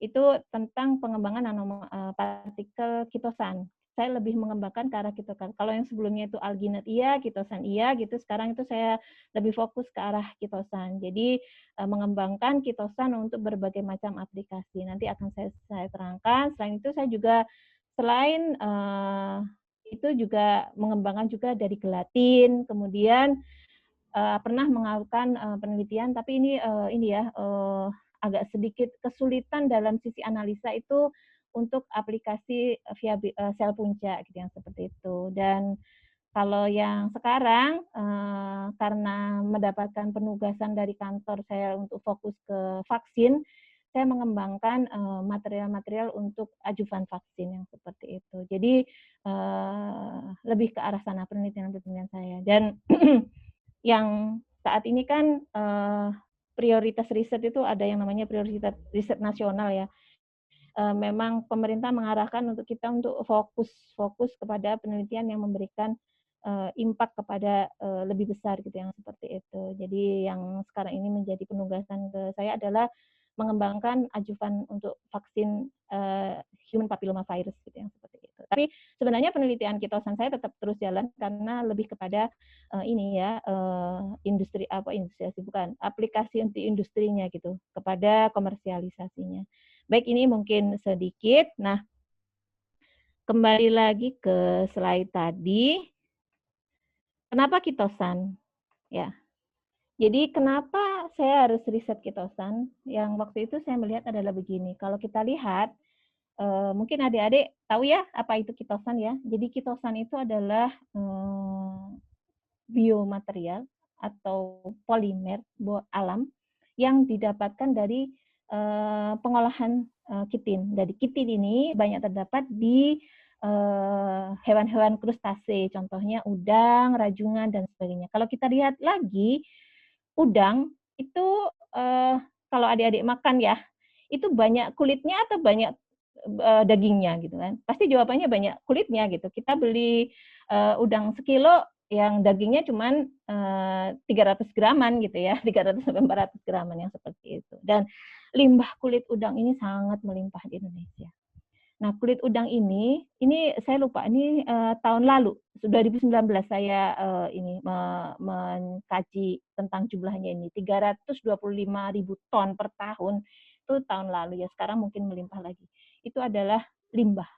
Itu tentang pengembangan nanopartikel kitosan. Saya lebih mengembangkan ke arah kitosan. Kalau yang sebelumnya itu alginat iya, kitosan iya gitu. Sekarang itu saya lebih fokus ke arah kitosan. Jadi mengembangkan kitosan untuk berbagai macam aplikasi. Nanti akan saya terangkan. Selain itu saya juga itu juga mengembangkan juga dari gelatin. Kemudian pernah melakukan penelitian, tapi ini agak sedikit kesulitan dalam sisi analisa itu untuk aplikasi via sel punca gitu yang seperti itu. Dan Kalau yang sekarang karena mendapatkan penugasan dari kantor saya untuk fokus ke vaksin, saya mengembangkan material-material untuk ajuvan vaksin yang seperti itu. Jadi lebih ke arah sana penelitian-penelitian saya. Dan yang saat ini kan prioritas riset itu ada yang namanya prioritas riset nasional ya. Memang pemerintah mengarahkan untuk kita untuk fokus kepada penelitian yang memberikan impact kepada lebih besar gitu yang seperti itu. Jadi yang sekarang ini menjadi penugasan ke saya adalah mengembangkan ajuvan untuk vaksin human papilloma virus gitu yang seperti itu. Tapi sebenarnya penelitian kitosan saya tetap terus jalan karena lebih kepada industri bukan aplikasi untuk industrinya gitu, kepada komersialisasinya. Baik, ini mungkin sedikit. Nah, kembali lagi ke slide tadi. Kenapa kitosan? Ya. Jadi kenapa saya harus riset kitosan? Yang waktu itu saya melihat adalah begini. Kalau kita lihat, mungkin adik-adik tahu ya apa itu kitosan ya. Jadi kitosan itu adalah biomaterial atau polimer alam yang didapatkan dari pengolahan kitin. Dari kitin ini banyak terdapat di hewan-hewan krustase, contohnya udang, rajungan, dan sebagainya. Kalau kita lihat lagi, udang itu kalau adik-adik makan ya, itu banyak kulitnya atau banyak dagingnya gitu kan? Pasti jawabannya banyak kulitnya gitu. Kita beli udang sekilo yang dagingnya cuman 300 graman gitu ya, 300 sampai 400 graman yang seperti itu. Dan limbah kulit udang ini sangat melimpah di Indonesia. Nah, kulit udang ini saya lupa, ini tahun lalu, 2019 saya ini mengkaji tentang jumlahnya ini, 325.000 ton per tahun, itu tahun lalu ya, sekarang mungkin melimpah lagi. Itu adalah limbah.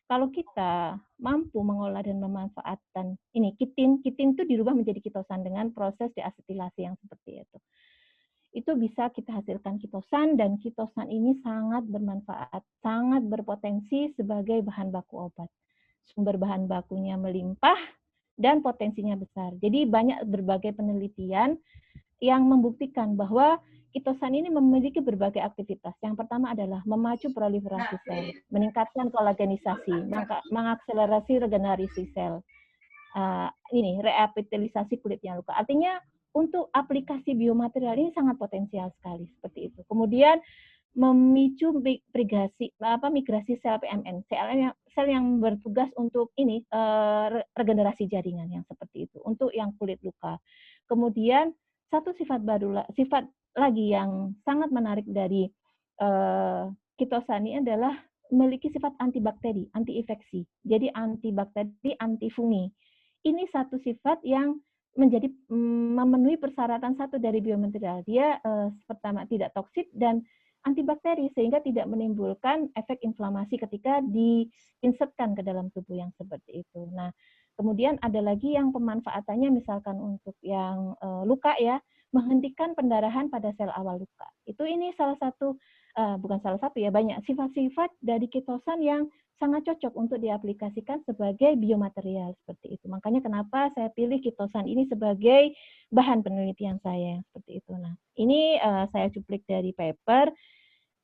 Kalau kita mampu mengolah dan memanfaatkan ini, kitin itu dirubah menjadi kitosan dengan proses deasetilasi yang seperti itu bisa kita hasilkan kitosan, dan kitosan ini sangat bermanfaat, sangat berpotensi sebagai bahan baku obat. Sumber bahan bakunya melimpah dan potensinya besar. Jadi banyak berbagai penelitian yang membuktikan bahwa kitosan ini memiliki berbagai aktivitas. Yang pertama adalah memacu proliferasi sel, meningkatkan kolagenisasi, mengakselerasi regenerasi sel. Ini reapitalisasi kulit yang luka. Artinya untuk aplikasi biomaterial ini sangat potensial sekali seperti itu. Kemudian memicu migrasi sel PMN, sel yang bertugas untuk ini regenerasi jaringan yang seperti itu untuk yang kulit luka. Kemudian satu sifat lagi yang sangat menarik dari kitosan ini adalah memiliki sifat antibakteri, anti-infeksi. Jadi antibakteri, antifungi. Ini satu sifat yang menjadi memenuhi persyaratan satu dari biomaterial. Dia pertama tidak toksik dan antibakteri sehingga tidak menimbulkan efek inflamasi ketika diinsertkan ke dalam tubuh yang seperti itu. Nah, kemudian ada lagi yang pemanfaatannya misalkan untuk yang luka ya, menghentikan pendarahan pada sel awal luka. Ini salah satu bukan salah satu ya, banyak sifat-sifat dari kitosan yang sangat cocok untuk diaplikasikan sebagai biomaterial seperti itu. Makanya kenapa saya pilih kitosan ini sebagai bahan penelitian saya seperti itu. Nah, ini saya cuplik dari paper.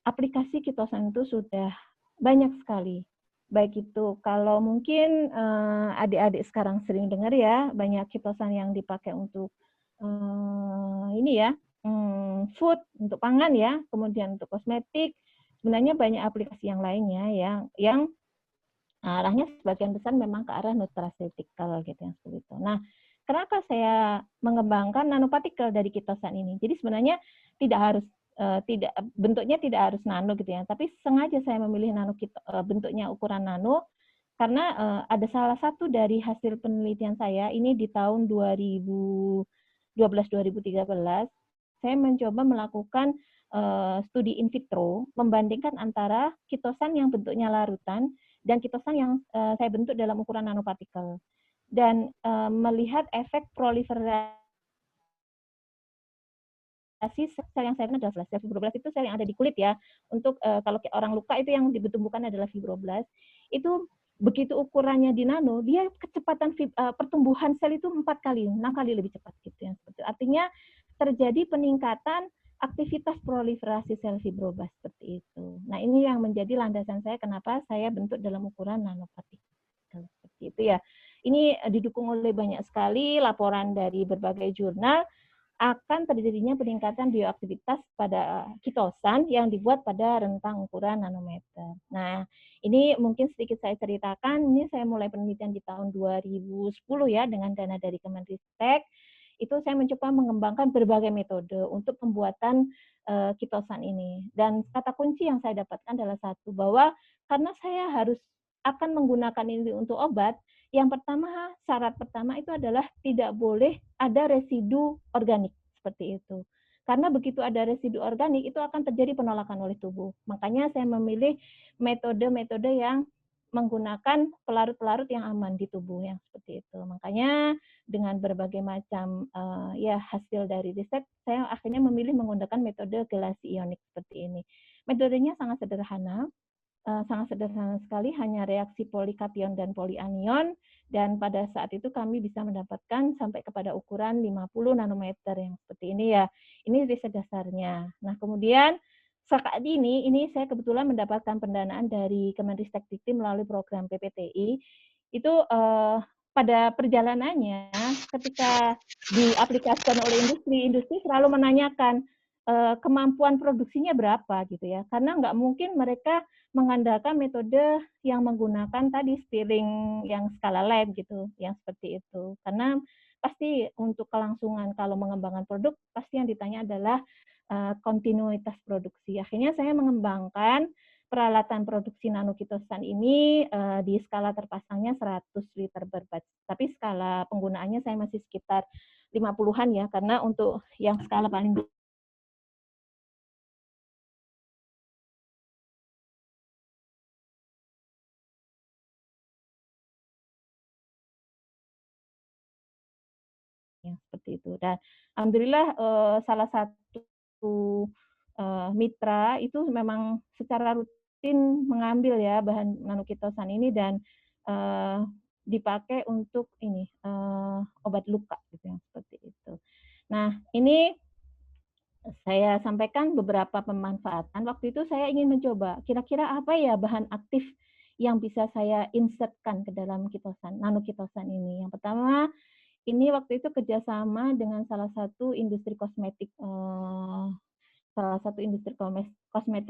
Aplikasi kitosan itu sudah banyak sekali. Baik itu kalau mungkin adik-adik sekarang sering dengar ya, banyak kitosan yang dipakai untuk food, untuk pangan ya, kemudian untuk kosmetik. Sebenarnya banyak aplikasi yang lainnya yang arahnya sebagian besar memang ke arah nutraceutical gitu yang seperti itu. Nah, kenapa saya mengembangkan nanopartikel dari kitosan ini? Jadi sebenarnya bentuknya tidak harus nano gitu ya, tapi sengaja saya memilih bentuknya ukuran nano karena ada salah satu dari hasil penelitian saya ini di tahun 2012-2013 saya mencoba melakukan studi in vitro membandingkan antara kitosan yang bentuknya larutan dan kitosan yang saya bentuk dalam ukuran nanopartikel, dan melihat efek proliferasi sel yang saya kenal adalah sel fibroblast. Itu sel yang ada di kulit ya. Untuk kalau orang luka itu yang ditumbuhkan adalah fibroblast. Itu begitu ukurannya di nano, dia kecepatan pertumbuhan sel itu 4 kali, 6 kali lebih cepat gitu ya. Artinya terjadi peningkatan aktivitas proliferasi sel fibroblast seperti itu. Nah, ini yang menjadi landasan saya kenapa saya bentuk dalam ukuran nanopartikel seperti itu ya. Ini didukung oleh banyak sekali laporan dari berbagai jurnal akan terjadinya peningkatan bioaktivitas pada kitosan yang dibuat pada rentang ukuran nanometer. Nah, ini mungkin sedikit saya ceritakan, ini saya mulai penelitian di tahun 2010 ya, dengan dana dari Kemenristek. Itu saya mencoba mengembangkan berbagai metode untuk pembuatan kitosan ini. Dan kata kunci yang saya dapatkan adalah satu, bahwa karena saya harus akan menggunakan ini untuk obat, yang pertama, syarat pertama itu adalah tidak boleh ada residu organik seperti itu. Karena begitu ada residu organik itu akan terjadi penolakan oleh tubuh. Makanya saya memilih metode-metode yang menggunakan pelarut-pelarut yang aman di tubuh yang seperti itu. Makanya dengan berbagai macam ya hasil dari riset, saya akhirnya memilih menggunakan metode gelasi ionik seperti ini. Metodenya sangat sederhana sekali, hanya reaksi polikation dan polianion, dan pada saat itu kami bisa mendapatkan sampai kepada ukuran 50 nanometer yang seperti ini ya. Ini riset dasarnya. Nah, kemudian saat ini saya kebetulan mendapatkan pendanaan dari Kemenristek Dikti melalui program PPTI. Itu pada perjalanannya ketika diaplikasikan oleh industri selalu menanyakan kemampuan produksinya berapa gitu ya. Karena nggak mungkin mereka mengandalkan metode yang menggunakan tadi stirring yang skala lab gitu, yang seperti itu. Karena pasti untuk kelangsungan kalau mengembangkan produk, pasti yang ditanya adalah kontinuitas produksi. Akhirnya saya mengembangkan peralatan produksi nanokitosan ini di skala terpasangnya 100 liter per batch. Tapi skala penggunaannya saya masih sekitar 50-an ya, karena untuk yang skala paling yang seperti itu. Dan alhamdulillah salah satu mitra itu memang secara rutin mengambil ya bahan nanokitosan ini dan dipakai untuk ini obat luka gitu yang seperti itu. Nah, ini saya sampaikan beberapa pemanfaatan. Waktu itu saya ingin mencoba kira-kira apa ya bahan aktif yang bisa saya insertkan ke dalam kitosan, nanokitosan ini. Yang pertama, ini waktu itu kerjasama dengan salah satu industri kosmetik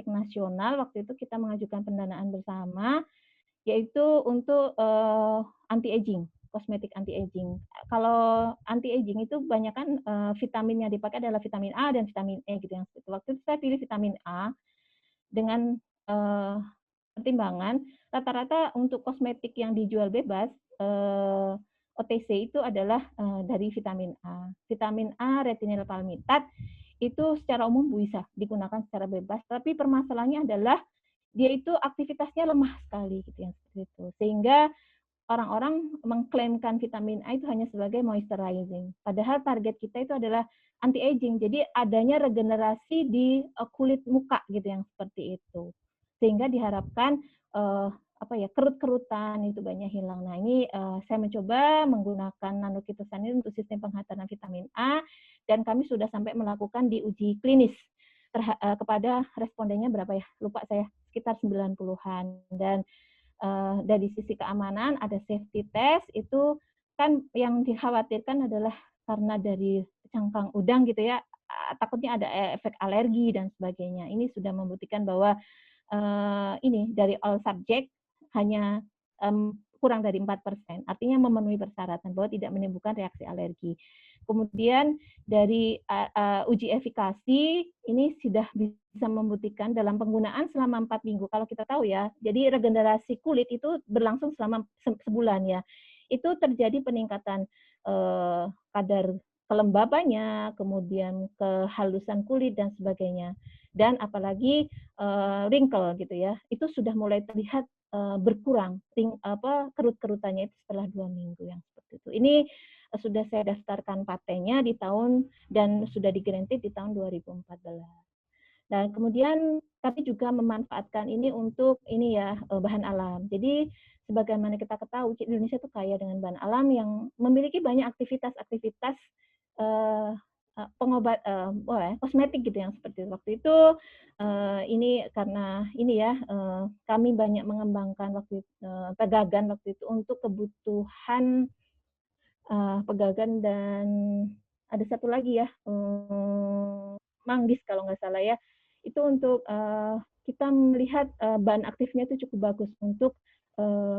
nasional. Waktu itu kita mengajukan pendanaan bersama, yaitu untuk anti aging, kosmetik anti aging. Kalau anti aging itu banyak kan vitamin yang dipakai adalah vitamin A dan vitamin E gitu yang waktu itu saya pilih vitamin A dengan pertimbangan rata-rata untuk kosmetik yang dijual bebas OTC itu adalah dari vitamin A. Vitamin A, retinil palmitat itu secara umum bisa digunakan secara bebas, tapi permasalahannya adalah dia itu aktivitasnya lemah sekali gitu ya seperti itu. Sehingga orang-orang mengklaimkan vitamin A itu hanya sebagai moisturizing. Padahal target kita itu adalah anti aging. Jadi adanya regenerasi di kulit muka gitu yang seperti itu. Sehingga diharapkan kerut-kerutan itu banyak hilang. Nah, ini saya mencoba menggunakan nanokitosan ini untuk sistem penghadapan vitamin A dan kami sudah sampai melakukan di uji klinis kepada respondennya berapa ya? Lupa saya, sekitar 90-an. Dan dari sisi keamanan ada safety test, itu kan yang dikhawatirkan adalah karena dari cangkang udang gitu ya, takutnya ada efek alergi dan sebagainya. Ini sudah membuktikan bahwa ini dari all subject hanya kurang dari 4%, artinya memenuhi persyaratan bahwa tidak menimbulkan reaksi alergi. Kemudian dari uji efikasi ini sudah bisa membuktikan dalam penggunaan selama 4 minggu. Kalau kita tahu ya, jadi regenerasi kulit itu berlangsung selama sebulan ya. Itu terjadi peningkatan kadar kelembabannya, kemudian kehalusan kulit dan sebagainya. Dan apalagi wrinkle gitu ya, itu sudah mulai terlihat berkurang kerut-kerutannya itu setelah 2 minggu yang seperti itu. Ini sudah saya daftarkan patennya di tahun dan sudah di-granted di tahun 2014. Dan kemudian tapi juga memanfaatkan ini untuk ini ya bahan alam. Jadi sebagaimana kita ketahui Indonesia itu kaya dengan bahan alam yang memiliki banyak aktivitas-aktivitas pengobat kosmetik gitu yang seperti itu. Waktu itu ini karena ini ya kami banyak mengembangkan waktu pegagan waktu itu untuk kebutuhan pegagan dan ada satu lagi ya manggis kalau nggak salah ya, itu untuk kita melihat bahan aktifnya itu cukup bagus untuk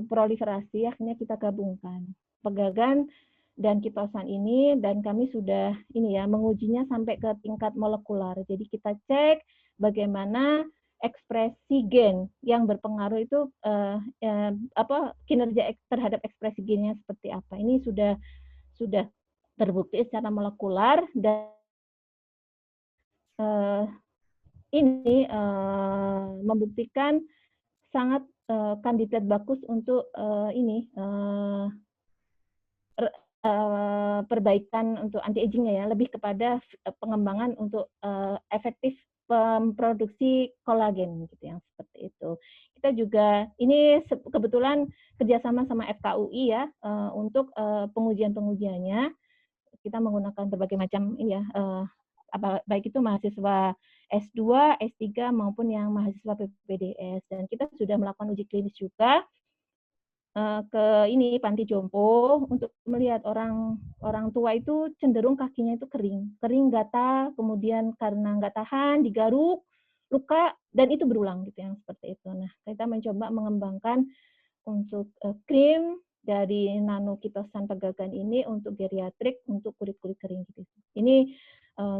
proliferasi, akhirnya kita gabungkan pegagan dan kitosan ini, dan kami sudah ini ya mengujinya sampai ke tingkat molekular. Jadi kita cek bagaimana ekspresi gen yang berpengaruh itu kinerja terhadap ekspresi gennya seperti apa. Ini sudah terbukti secara molekular dan ini membuktikan sangat kandidat bagus untuk ini perbaikan untuk anti agingnya ya, lebih kepada pengembangan untuk efektif produksi kolagen gitu yang seperti itu. Kita juga ini kebetulan kerjasama sama FKUI ya untuk pengujiannya. Kita menggunakan berbagai macam ini ya, baik itu mahasiswa S2, S3 maupun yang mahasiswa PPDS, dan kita sudah melakukan uji klinis juga ke ini panti jompo untuk melihat orang tua itu cenderung kakinya itu kering gatal, kemudian karena nggak tahan digaruk, luka, dan itu berulang gitu yang seperti itu. Nah, kita mencoba mengembangkan untuk krim dari nanokitosan pegagan ini untuk geriatrik, untuk kulit-kulit kering gitu. Ini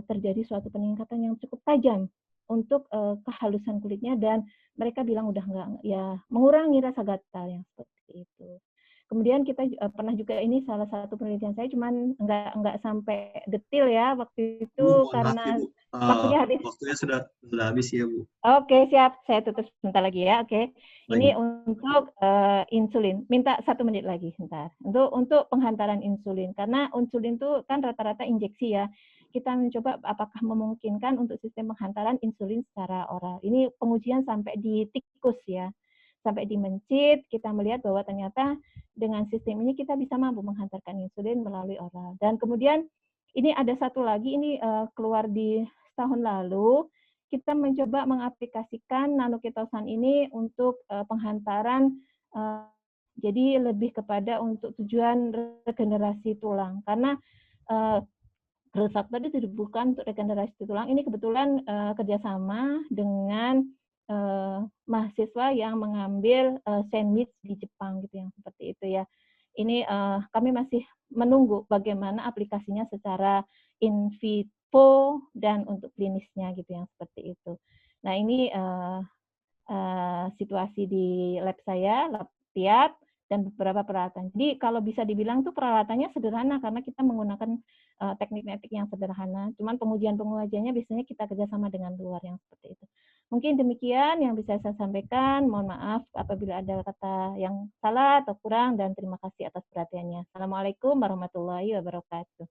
terjadi suatu peningkatan yang cukup tajam untuk kehalusan kulitnya, dan mereka bilang udah nggak ya mengurangi rasa gatal yang seperti itu. Kemudian kita pernah juga, ini salah satu penelitian saya, cuman nggak sampai detail ya waktu itu karena waktunya habis. Waktunya sudah habis ya Bu. Oke, siap. Saya tutup sebentar lagi ya. Oke. Ini untuk insulin. Minta 1 menit lagi, sebentar. Untuk penghantaran insulin. Karena insulin itu kan rata-rata injeksi ya. Kita mencoba apakah memungkinkan untuk sistem penghantaran insulin secara oral. Ini pengujian sampai di tikus ya. Sampai di mencit, kita melihat bahwa ternyata dengan sistem ini kita bisa mampu menghantarkan insulin melalui oral. Dan kemudian ini ada satu lagi, ini keluar di tahun lalu. Kita mencoba mengaplikasikan nanokitosan ini untuk penghantaran, jadi lebih kepada untuk tujuan regenerasi tulang. Karena growth factor itu bukan untuk regenerasi tulang. Ini kebetulan kerjasama dengan mahasiswa yang mengambil sandwich di Jepang gitu, yang seperti itu ya. Ini kami masih menunggu bagaimana aplikasinya secara in vivo dan untuk klinisnya gitu yang seperti itu. Nah ini situasi di lab saya, lab tiap, dan beberapa peralatan. Jadi kalau bisa dibilang tuh peralatannya sederhana karena kita menggunakan teknik-teknik yang sederhana. Cuman pengujian-pengujiannya biasanya kita kerjasama dengan luar yang seperti itu. Mungkin demikian yang bisa saya sampaikan. Mohon maaf apabila ada kata yang salah atau kurang, dan terima kasih atas perhatiannya. Assalamualaikum warahmatullahi wabarakatuh.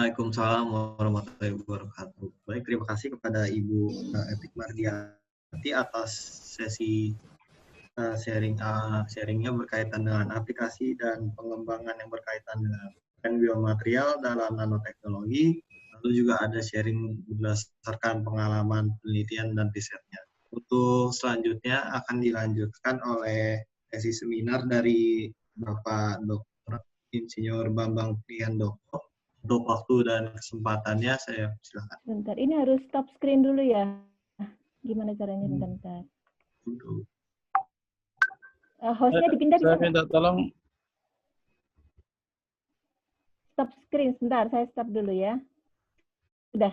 Waalaikumsalam warahmatullahi wabarakatuh. Baik, terima kasih kepada Ibu Epik Mardiati atas sesi sharingnya berkaitan dengan aplikasi dan pengembangan yang berkaitan dengan biomaterial dalam nanoteknologi. Lalu juga ada sharing berdasarkan pengalaman penelitian dan risetnya. Untuk selanjutnya akan dilanjutkan oleh sesi seminar dari Bapak Dr. Insinyur Bambang Prihandoko. Untuk waktu dan kesempatannya saya silakan. Bentar, ini harus stop screen dulu ya. Gimana caranya? Bentar. Hostnya dipindah bisa. Saya minta tolong Stop screen sebentar, saya stop dulu ya. Udah.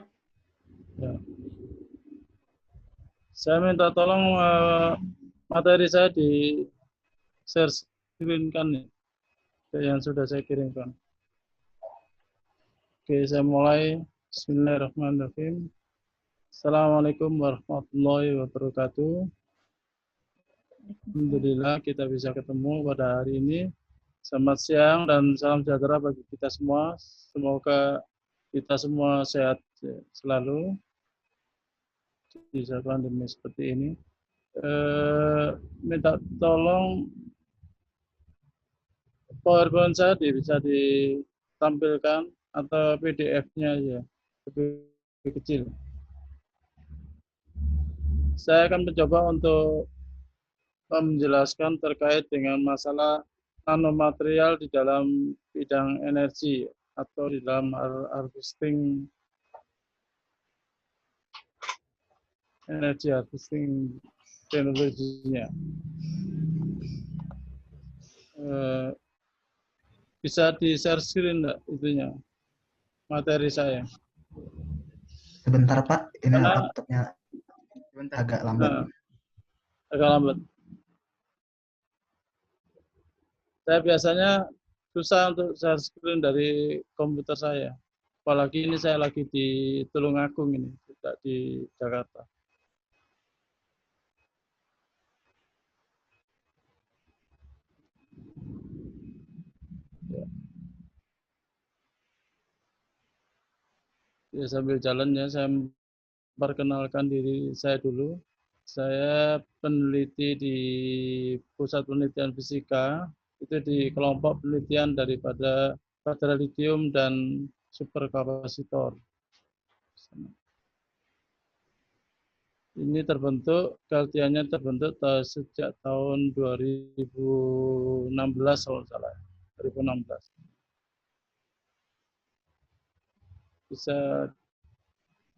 Ya. Saya minta tolong materi saya di share screen-kan nih, yang sudah saya kirimkan. Oke, saya mulai. Bismillahirrahmanirrahim. Assalamualaikum warahmatullahi wabarakatuh. Alhamdulillah kita bisa ketemu pada hari ini. Selamat siang dan salam sejahtera bagi kita semua. Semoga kita semua sehat selalu. di saat pandemi seperti ini. Minta tolong PowerPoint saya bisa ditampilkan atau PDF-nya ya lebih kecil. Saya akan mencoba untuk menjelaskan terkait dengan masalah nanomaterial di dalam bidang energi atau di dalam harvesting energi harvesting teknologinya. Bisa di-share screen enggak itunya, materi saya? Sebentar Pak, ini Karena, laptopnya agak lambat. Agak lambat. Saya biasanya susah untuk share screen dari komputer saya. Apalagi ini saya lagi di Tulungagung ini, tidak di Jakarta. Ya, sambil jalan ya, saya perkenalkan diri saya dulu. Saya peneliti di Pusat Penelitian Fisika, itu di kelompok penelitian daripada baterai litium dan superkapasitor. Ini terbentuk, keltiannya terbentuk sejak tahun 2016 kalau salah, 2016. Bisa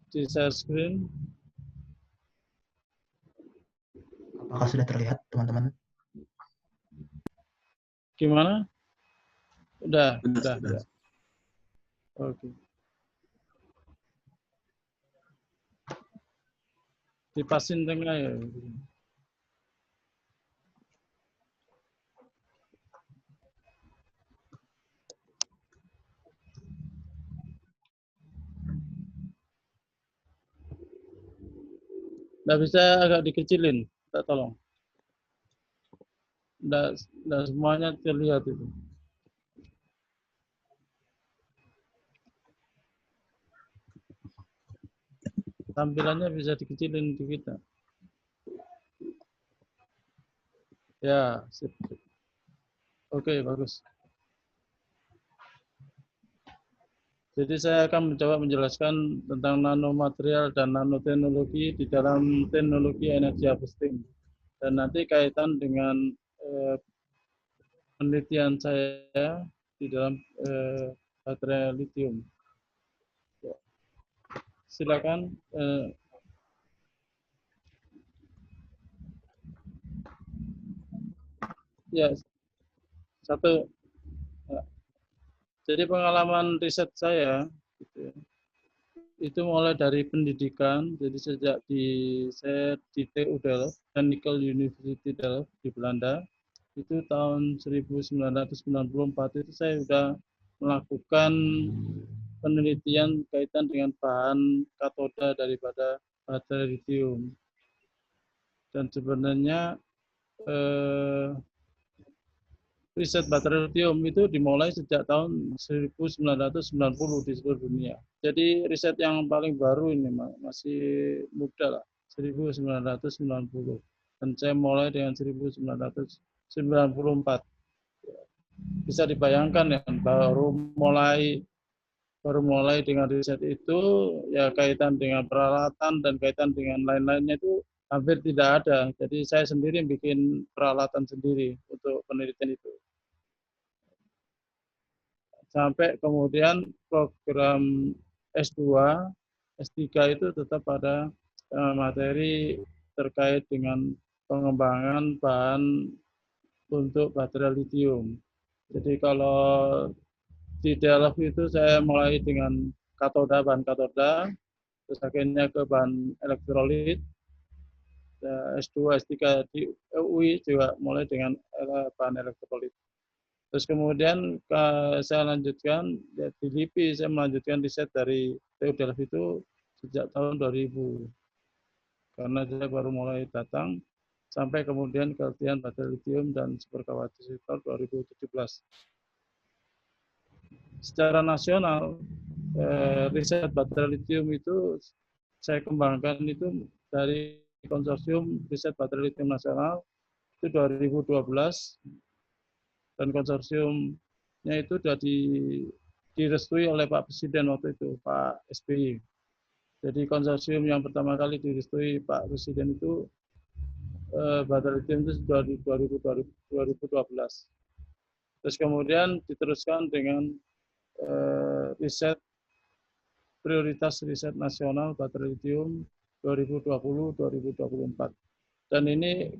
di share screen. Apakah sudah terlihat, teman-teman? Gimana? Udah. Sudah. Oke. Dipasin tengah ya. Nggak bisa agak dikecilin, minta tolong. Nggak semuanya terlihat itu. Tampilannya bisa dikecilin dikit. Ya, sip. Oke, bagus. Jadi saya akan mencoba menjelaskan tentang nanomaterial dan nanoteknologi di dalam teknologi energi harvesting. Dan nanti kaitan dengan penelitian saya di dalam baterai litium. Silakan. Ya, satu. Jadi pengalaman riset saya itu mulai dari pendidikan. Jadi sejak saya di TU Delft, Technical University Delft di Belanda, itu tahun 1994 itu saya sudah melakukan penelitian kaitan dengan bahan katoda daripada baterai litium. Dan sebenarnya riset baterai litium itu dimulai sejak tahun 1990 di seluruh dunia. Jadi riset yang paling baru ini masih muda lah, 1990. Dan saya mulai dengan 1994. Bisa dibayangkan ya, baru mulai dengan riset itu ya kaitan dengan peralatan dan kaitan dengan lain-lainnya itu hampir tidak ada. Jadi saya sendiri bikin peralatan sendiri untuk penelitian itu. Sampai kemudian program S2, S3 itu tetap pada materi terkait dengan pengembangan bahan untuk baterai litium. Jadi kalau di Delft itu saya mulai dengan katoda, bahan katoda, terus akhirnya ke bahan elektrolit. S2, S3 di UI juga mulai dengan bahan elektrolit. Terus kemudian saya lanjutkan di LIPI, saya melanjutkan riset dari TU Delft itu sejak tahun 2000. Karena saya baru mulai datang sampai kemudian keltian baterai litium dan superkapasitor 2017. Secara nasional riset baterai litium itu saya kembangkan itu dari konsorsium riset baterai lithium nasional itu 2012, dan konsorsiumnya itu sudah direstui oleh Pak Presiden waktu itu, Pak SBY. Jadi konsorsium yang pertama kali direstui Pak Presiden itu baterai lithium itu 2012. Terus kemudian diteruskan dengan riset prioritas riset nasional baterai lithium 2020-2024. Dan ini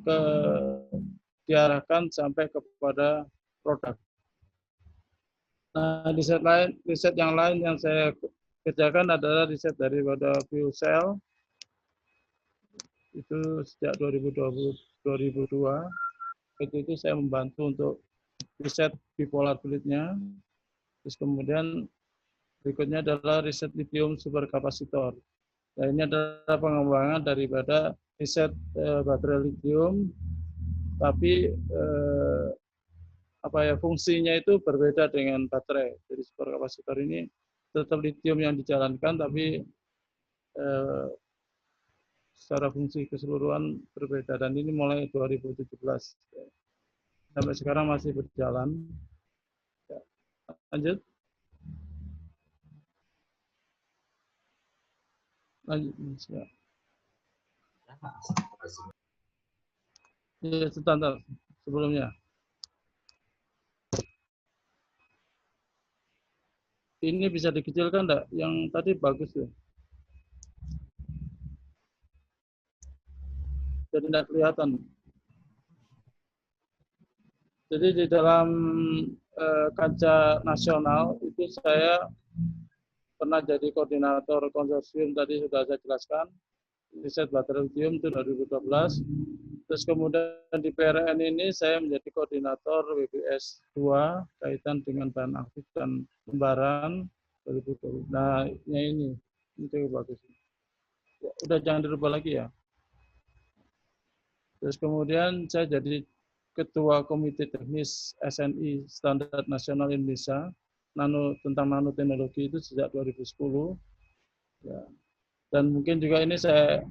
diarahkan sampai kepada produk. Nah, riset yang lain yang saya kerjakan adalah riset daripada fuel cell. Itu sejak 2002. Itu saya membantu untuk riset bipolar plate-nya. Terus kemudian berikutnya adalah riset lithium superkapasitor. Nah, ini adalah pengembangan daripada riset baterai lithium, tapi fungsinya itu berbeda dengan baterai. Jadi superkapasitor ini tetap lithium yang dijalankan, tapi secara fungsi keseluruhan berbeda. Dan ini mulai 2017 sampai sekarang masih berjalan. Ya, lanjut. Ya. Ya, sebentar sebelumnya. Ini bisa dikecilkan enggak? Yang tadi bagus ya. Jadi tidak kelihatan. Jadi di dalam kancah nasional itu saya pernah jadi koordinator konsorsium, tadi sudah saya jelaskan, riset baterai lithium itu 2012. Terus kemudian di PRN ini saya menjadi koordinator WBS 2 kaitan dengan bahan aktif dan lembaran 2020. Nah, ini cukup bagus. Ya, udah jangan dirubah lagi ya. Terus kemudian saya jadi Ketua Komite Teknis SNI Standar Nasional Indonesia tentang nanoteknologi itu sejak 2010. Ya. Dan mungkin juga ini saya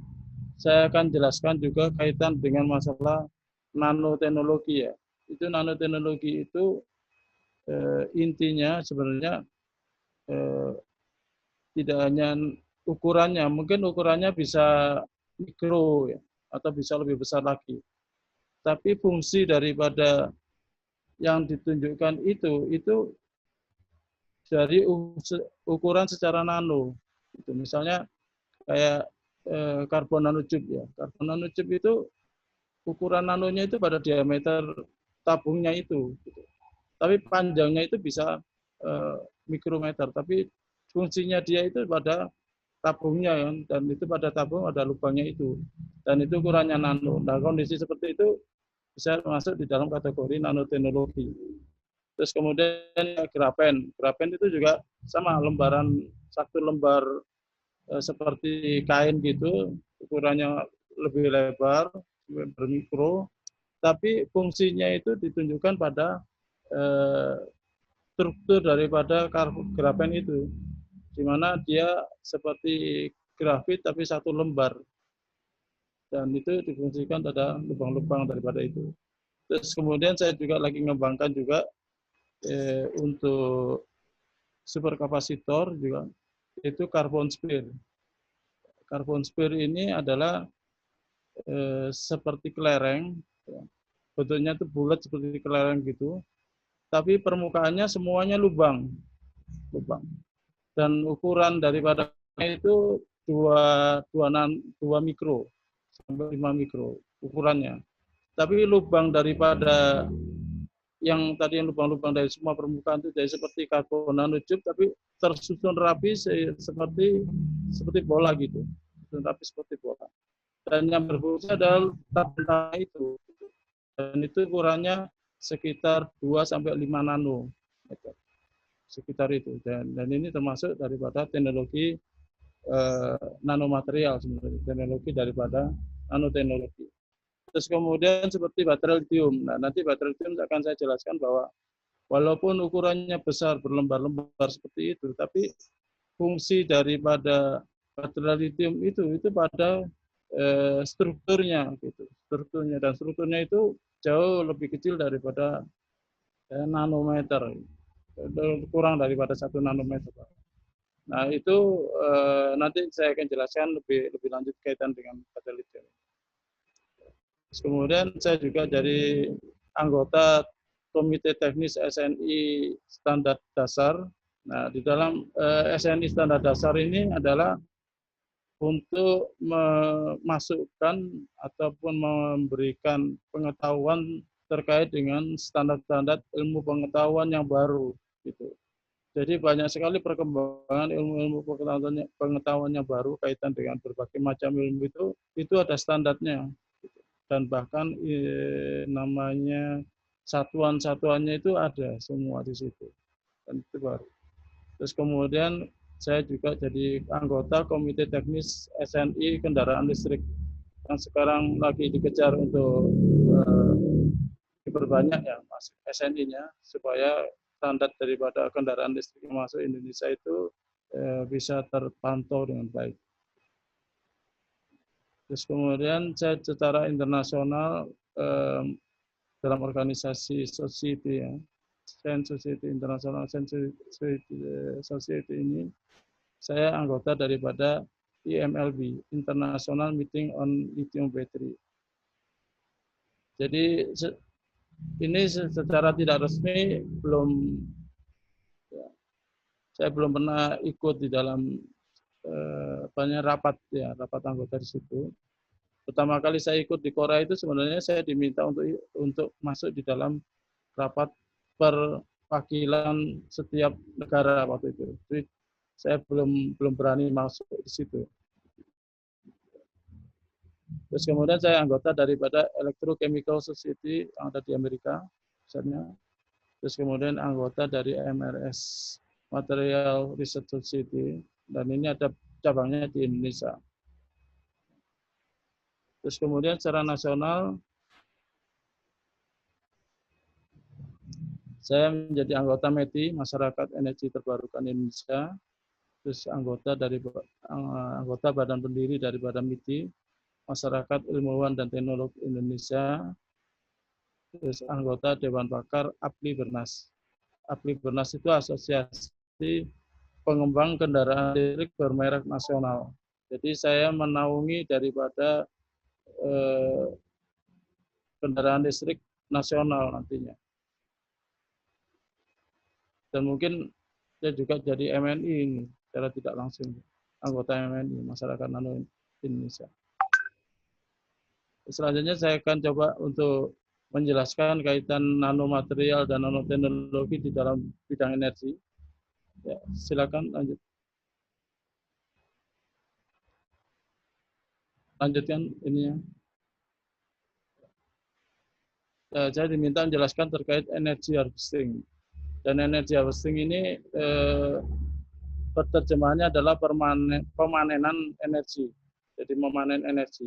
akan jelaskan juga kaitan dengan masalah nanoteknologi ya. Itu nanoteknologi itu intinya sebenarnya tidak hanya ukurannya, mungkin ukurannya bisa mikro ya, atau bisa lebih besar lagi. Tapi fungsi daripada yang ditunjukkan itu dari ukuran secara nano. Itu misalnya kayak karbon nanotube ya. Karbon nanotube itu ukuran nanonya itu pada diameter tabungnya itu. Gitu. Tapi panjangnya itu bisa mikrometer. Tapi fungsinya dia itu pada tabungnya kan, dan itu pada tabung ada lubangnya itu. Dan itu ukurannya nano. Nah, kondisi seperti itu bisa masuk di dalam kategori nanoteknologi. Terus kemudian grafen. Grafen itu juga sama, satu lembar seperti kain gitu, ukurannya lebih lebar, bermikro, tapi fungsinya itu ditunjukkan pada struktur daripada grafen itu, di mana dia seperti grafit tapi satu lembar. Dan itu difungsikan pada lubang-lubang daripada itu. Terus kemudian saya juga lagi mengembangkan juga untuk superkapasitor juga, itu carbon sphere. Carbon sphere ini adalah seperti kelereng, bentuknya itu bulat seperti kelereng gitu, tapi permukaannya semuanya lubang. Dan ukuran daripada itu 2 mikro sampai 5 mikro ukurannya. Tapi lubang daripada yang tadi lubang-lubang dari semua permukaan itu jadi seperti karbon nanotube, tapi tersusun rapi seperti bola gitu, tersusun rapi seperti bola. Dan yang berfungsi adalah tabung itu, dan itu ukurannya sekitar 2-5 nanometer, sekitar itu. Dan ini termasuk daripada teknologi nanomaterial sebenarnya, teknologi daripada nanoteknologi. Terus kemudian seperti baterai lithium. Nah, nanti baterai lithium akan saya jelaskan bahwa walaupun ukurannya besar, berlembar-lembar seperti itu, tapi fungsi daripada baterai lithium itu pada strukturnya gitu. Strukturnya itu jauh lebih kecil daripada nanometer. Kurang daripada 1 nanometer. Nah, itu nanti saya akan jelaskan lebih lanjut kaitan dengan penelitian. Terus kemudian saya juga jadi anggota Komite Teknis SNI Standar Dasar. Nah, di dalam SNI Standar Dasar ini adalah untuk memasukkan ataupun memberikan pengetahuan terkait dengan standar-standar ilmu pengetahuan yang baru gitu. Jadi banyak sekali perkembangan ilmu-ilmu pengetahuan yang baru kaitan dengan berbagai macam ilmu itu ada standarnya dan bahkan namanya satuan-satuannya itu ada semua di situ dan itu baru. Terus kemudian saya juga jadi anggota Komite Teknis SNI Kendaraan Listrik yang sekarang lagi dikejar untuk diperbanyak ya masuk SNI-nya supaya standar daripada kendaraan listrik yang masuk Indonesia itu bisa terpantau dengan baik. Terus kemudian saya secara internasional dalam organisasi society ya, Science Society International Science Society ini saya anggota daripada IMLB, International Meeting on Lithium Battery. Jadi ini secara tidak resmi saya belum pernah ikut di dalam rapat anggota di situ. Pertama kali saya ikut di Korea itu sebenarnya saya diminta untuk masuk di dalam rapat perwakilan setiap negara waktu itu. Jadi saya belum berani masuk di situ. Terus kemudian saya anggota daripada Electrochemical Society yang ada di Amerika, misalnya. Terus kemudian anggota dari MRS, Material Research Society, dan ini ada cabangnya di Indonesia. Terus kemudian secara nasional, saya menjadi anggota METI, Masyarakat Energi Terbarukan Indonesia. Terus anggota badan pendiri daripada MITI, Masyarakat Ilmuwan dan Teknolog Indonesia. Terus anggota Dewan Pakar APLI Bernas. APLI Bernas itu asosiasi pengembang kendaraan listrik bermerek nasional. Jadi saya menaungi daripada kendaraan listrik nasional nantinya. Dan mungkin saya juga jadi MNI ini, secara tidak langsung. Anggota MNI, Masyarakat Nano Indonesia. Selanjutnya saya akan coba untuk menjelaskan kaitan nanomaterial dan nanoteknologi di dalam bidang energi. Ya, silakan lanjut. Lanjutkan ininya. Saya diminta menjelaskan terkait energy harvesting. Dan energy harvesting ini terjemahannya adalah pemanenan energi. Jadi memanen energi.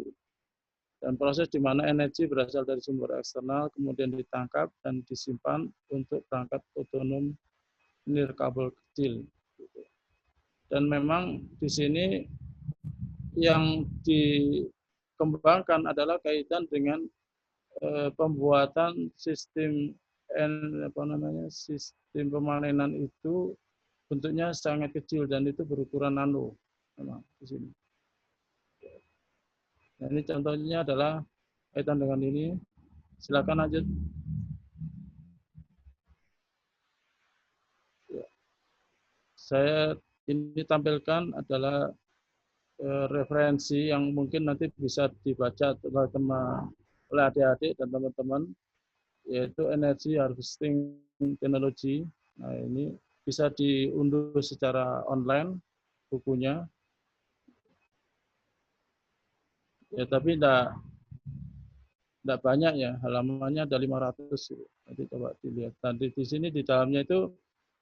Dan proses di mana energi berasal dari sumber eksternal, kemudian ditangkap dan disimpan untuk perangkat otonom nirkabel kecil. Dan memang di sini yang dikembangkan adalah kaitan dengan pembuatan sistem sistem pemanenan itu bentuknya sangat kecil dan itu berukuran nano memang di sini. Nah, ini contohnya adalah kaitan dengan ini. Silakan lanjut. Ya. Saya ini tampilkan adalah referensi yang mungkin nanti bisa dibaca oleh adik-adik dan teman-teman, yaitu Energy Harvesting Technology. Nah, ini bisa diunduh secara online bukunya. Ya, tapi tidak banyak ya, halamannya ada 500. Nanti coba dilihat. Nanti di sini di dalamnya itu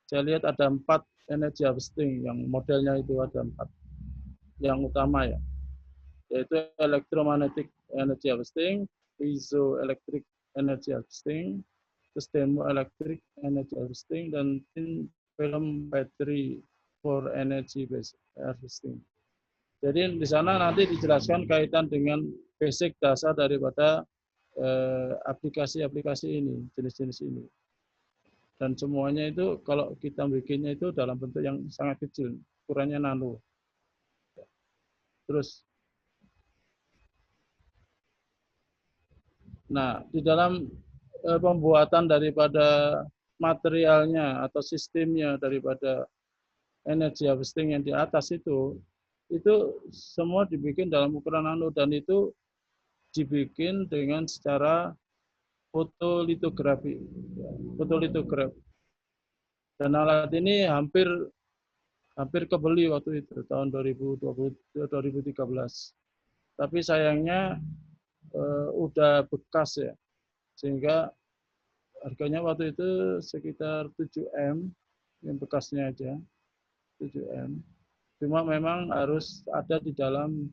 saya lihat ada 4 energy harvesting, yang modelnya itu ada 4. Yang utama ya, yaitu electromagnetic energy harvesting, piezoelectric energy harvesting, terus thermoelectric energy harvesting, dan thin film battery for energy based harvesting. Jadi di sana nanti dijelaskan kaitan dengan basic dasar daripada aplikasi-aplikasi ini, jenis-jenis ini. Dan semuanya itu kalau kita bikinnya itu dalam bentuk yang sangat kecil, ukurannya nano. Terus, nah di dalam pembuatan daripada materialnya atau sistemnya daripada energy harvesting yang di atas itu semua dibikin dalam ukuran nano dan itu dibikin dengan secara fotolitografi. Dan alat ini hampir kebeli waktu itu tahun 2013. Tapi sayangnya udah bekas ya. Sehingga harganya waktu itu sekitar 7M yang bekasnya aja. 7M. Cuma memang harus ada di dalam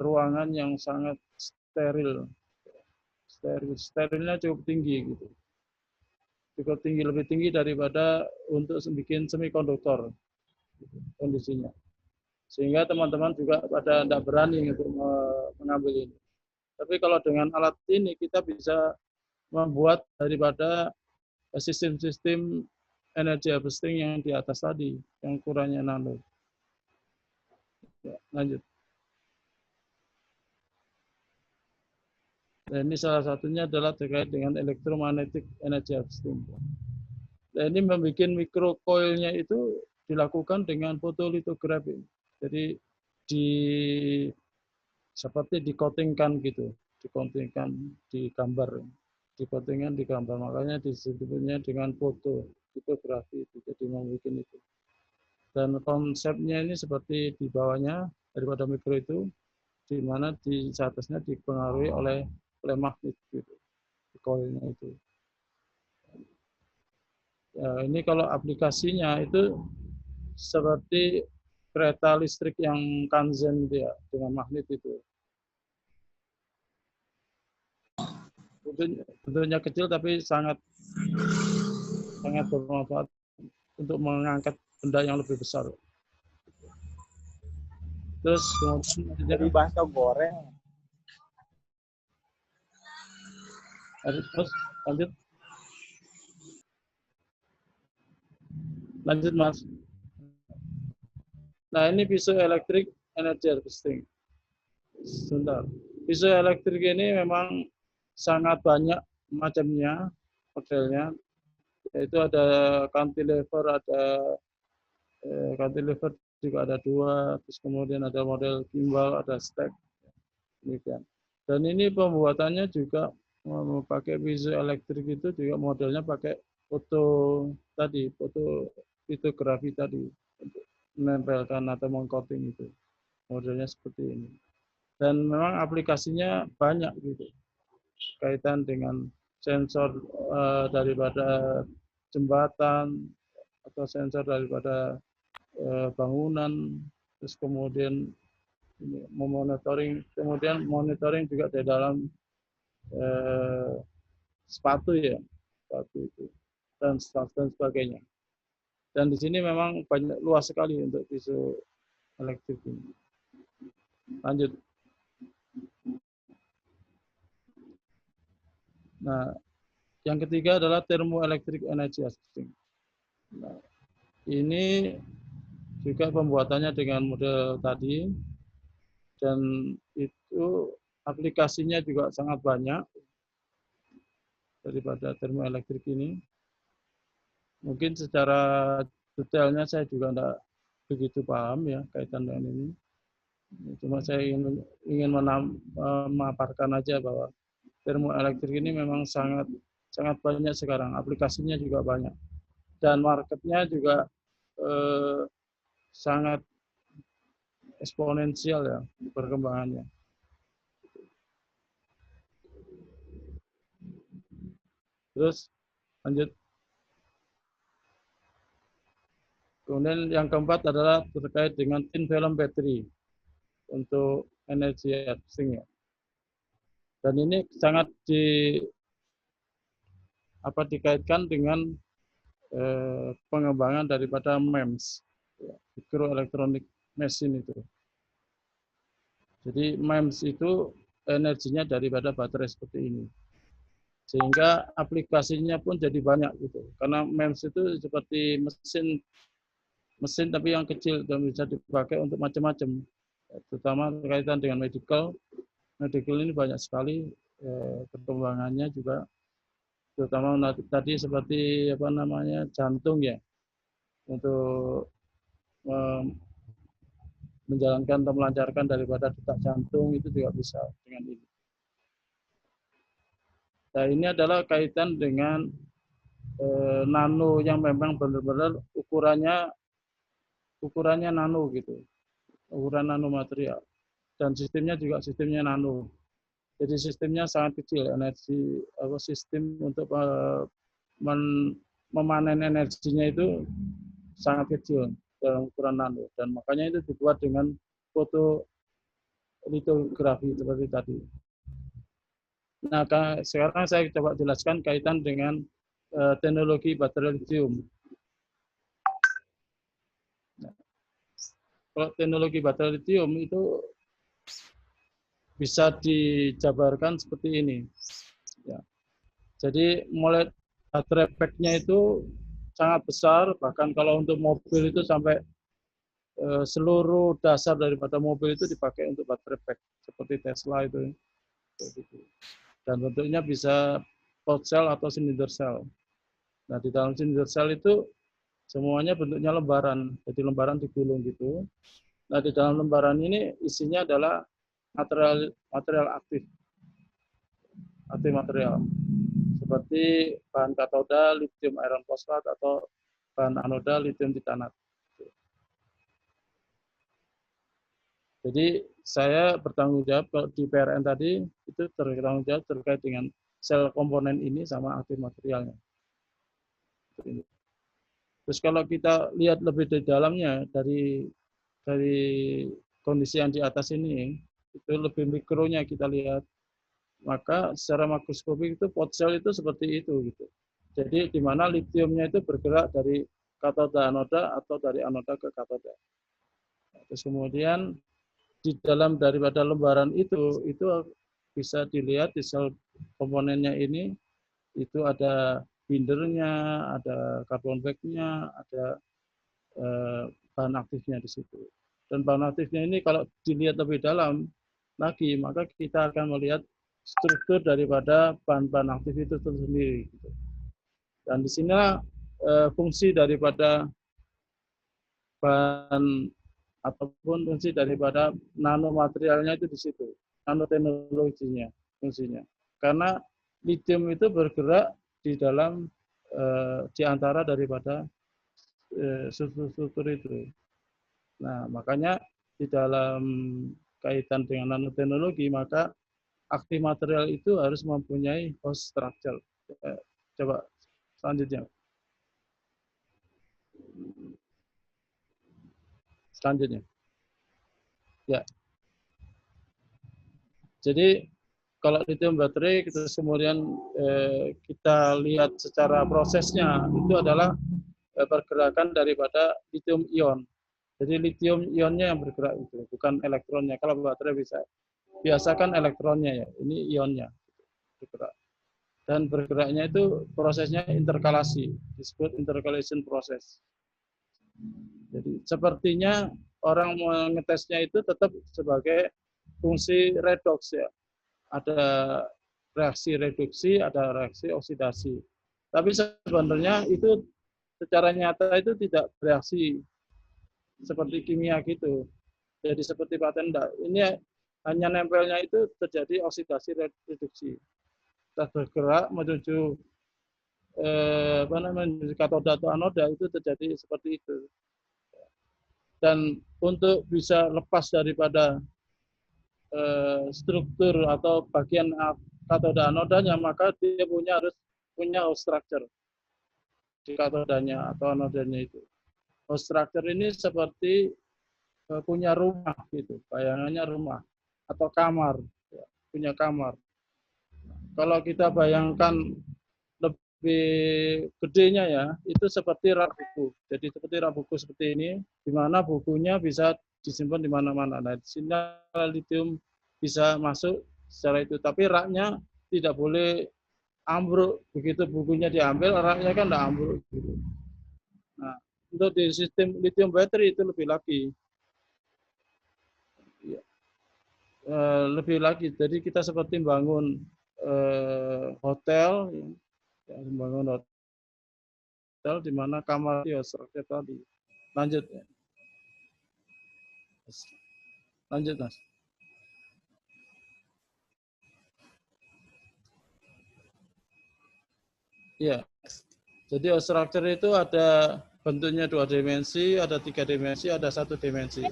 ruangan yang sangat steril. Sterilnya cukup tinggi gitu. Cukup tinggi, lebih tinggi daripada untuk bikin semikonduktor kondisinya. Sehingga teman-teman juga pada tidak berani untuk mengambil ini. Tapi kalau dengan alat ini kita bisa membuat daripada sistem-sistem energy harvesting yang di atas tadi, yang ukurannya nano. Ya, lanjut. Dan ini salah satunya adalah terkait dengan electromagnetic energy harvesting. Dan ini membuat microcoil-nya itu dilakukan dengan fotolitografi. Jadi seperti dikotingkan gitu, dikotingkan di gambar, dikotingkan di gambar. Makanya disebutnya dengan fotolitografi itu. Jadi membuat itu. Dan konsepnya ini seperti di bawahnya daripada mikro itu, di mana di atasnya dipengaruhi oleh magnet gitu, koilnya itu. Ya, ini kalau aplikasinya itu seperti kereta listrik yang Kanzen gitu ya, dengan magnet itu. Bentuknya kecil tapi sangat bermanfaat untuk mengangkat benda yang lebih besar. Terus kemudian jadi bahasa goreng. Terus lanjut Mas. Nah ini piezoelectric energy harvesting. Sebentar. Piezoelectric ini memang sangat banyak macamnya, modelnya. Yaitu ada cantilever, cantilever juga ada 2, terus kemudian ada model gimbal, ada stack. Demikian. Dan ini pembuatannya juga pakai piezoelectric itu juga modelnya pakai fotolitografi tadi untuk menempelkan atau mengcoating itu. Modelnya seperti ini. Dan memang aplikasinya banyak gitu. Kaitan dengan sensor daripada jembatan atau sensor daripada bangunan, terus kemudian monitoring juga di dalam sepatu ya, sepatu itu dan sebagainya. Dan di sini memang banyak luas sekali untuk piezoelectric ini. Lanjut. Nah, yang ketiga adalah thermoelectric energy harvesting. Nah, ini juga pembuatannya dengan model tadi dan itu aplikasinya juga sangat banyak daripada thermoelectric ini. Mungkin secara detailnya saya juga tidak begitu paham ya kaitan dengan ini. Cuma saya ingin memaparkan aja bahwa thermoelectric ini memang sangat banyak sekarang. Aplikasinya juga banyak. Dan marketnya juga sangat eksponensial ya perkembangannya. Terus lanjut. Kemudian yang keempat adalah terkait dengan thin film battery untuk energy harvesting ya. Dan ini sangat dikaitkan dengan pengembangan daripada MEMS, microelectronic machine itu. Jadi MEMS itu energinya daripada baterai seperti ini. Sehingga aplikasinya pun jadi banyak gitu. Karena MEMS itu seperti mesin tapi yang kecil dan bisa dipakai untuk macam-macam. Terutama berkaitan dengan medical. Medical ini banyak sekali perkembangannya juga, terutama tadi seperti apa namanya jantung ya, untuk menjalankan atau melancarkan daripada detak jantung itu juga bisa dengan ini. Nah, ini adalah kaitan dengan nano yang memang benar-benar ukurannya nano gitu, ukuran nanomaterial, dan sistemnya juga sistemnya nano. Jadi sistemnya sangat kecil, energi sistem untuk memanen energinya itu sangat kecil dalam ukuran nano, dan makanya itu dibuat dengan fotolitografi seperti tadi. Nah, sekarang saya coba jelaskan kaitan dengan teknologi baterai lithium. Nah, kalau teknologi baterai lithium itu bisa dijabarkan seperti ini. Ya. Jadi mulai baterai pack-nya itu sangat besar, bahkan kalau untuk mobil itu sampai seluruh dasar daripada mobil itu dipakai untuk baterai pack, seperti Tesla itu. Dan bentuknya bisa pot cell atau cylinder cell. Nah, di dalam cylinder cell itu semuanya bentuknya lembaran, jadi lembaran digulung gitu. Nah, di dalam lembaran ini isinya adalah material aktif material, seperti bahan katoda lithium iron fosfat atau bahan anoda lithium titanat. Jadi saya bertanggung jawab kalau di PRN tadi itu bertanggung jawab terkait dengan sel komponen ini sama aktif materialnya. Terus kalau kita lihat lebih di dalamnya dari kondisi yang di atas ini, itu lebih mikronya kita lihat. Maka secara makroskopik itu pot cell itu seperti itu gitu. Jadi di mana litiumnya itu bergerak dari katoda anoda atau dari anoda ke katoda. Terus kemudian di dalam daripada lembaran itu bisa dilihat di sel komponennya ini itu ada bindernya, ada carbon back-nya, ada bahan aktifnya di situ. Dan bahan aktifnya ini kalau dilihat lebih dalam lagi, maka kita akan melihat struktur daripada bahan-bahan aktif itu sendiri. Dan di sini fungsi daripada bahan ataupun fungsi daripada nanomaterialnya itu di situ, nanoteknologinya fungsinya. Karena lithium itu bergerak di dalam di antara daripada struktur itu. Nah, makanya di dalam kaitan dengan nanoteknologi, maka aktif material itu harus mempunyai host structure. Coba selanjutnya. Selanjutnya. Ya. Jadi kalau lithium baterai kemudian kita lihat secara prosesnya itu adalah pergerakan daripada lithium ion. Jadi lithium ionnya yang bergerak itu, bukan elektronnya. Kalau baterai bisa biasakan elektronnya ya, ini ionnya bergerak. Dan bergeraknya itu prosesnya interkalasi, disebut intercalation proses. Jadi sepertinya orang mengetesnya itu tetap sebagai fungsi redoks ya. Ada reaksi reduksi, ada reaksi oksidasi. Tapi sebenarnya itu secara nyata itu tidak bereaksi seperti kimia gitu. Jadi seperti paten enggak. Ini hanya nempelnya itu terjadi oksidasi reduksi. Kita bergerak menuju katoda atau anoda itu terjadi seperti itu. Dan untuk bisa lepas daripada struktur atau bagian katoda anodanya, maka dia harus punya host structure di katodanya atau anodanya itu. Host structure ini seperti punya rumah gitu, bayangannya rumah atau kamar, ya, punya kamar. Kalau kita bayangkan gedenya ya, itu seperti rak buku. Jadi seperti rak buku seperti ini, di mana bukunya bisa disimpan di mana-mana. Nah, di sini lithium bisa masuk secara itu. Tapi raknya tidak boleh ambruk. Begitu bukunya diambil, raknya kan tidak ambruk. Gitu. Nah, untuk di sistem lithium battery itu lebih lagi. Lebih lagi. Jadi kita seperti bangun hotel, ya, membangun hotel di mana kamar struktur tadi. Lanjut. Lanjut, Mas. Iya. Jadi struktur itu ada bentuknya 2 dimensi, ada 3 dimensi, ada 1 dimensi.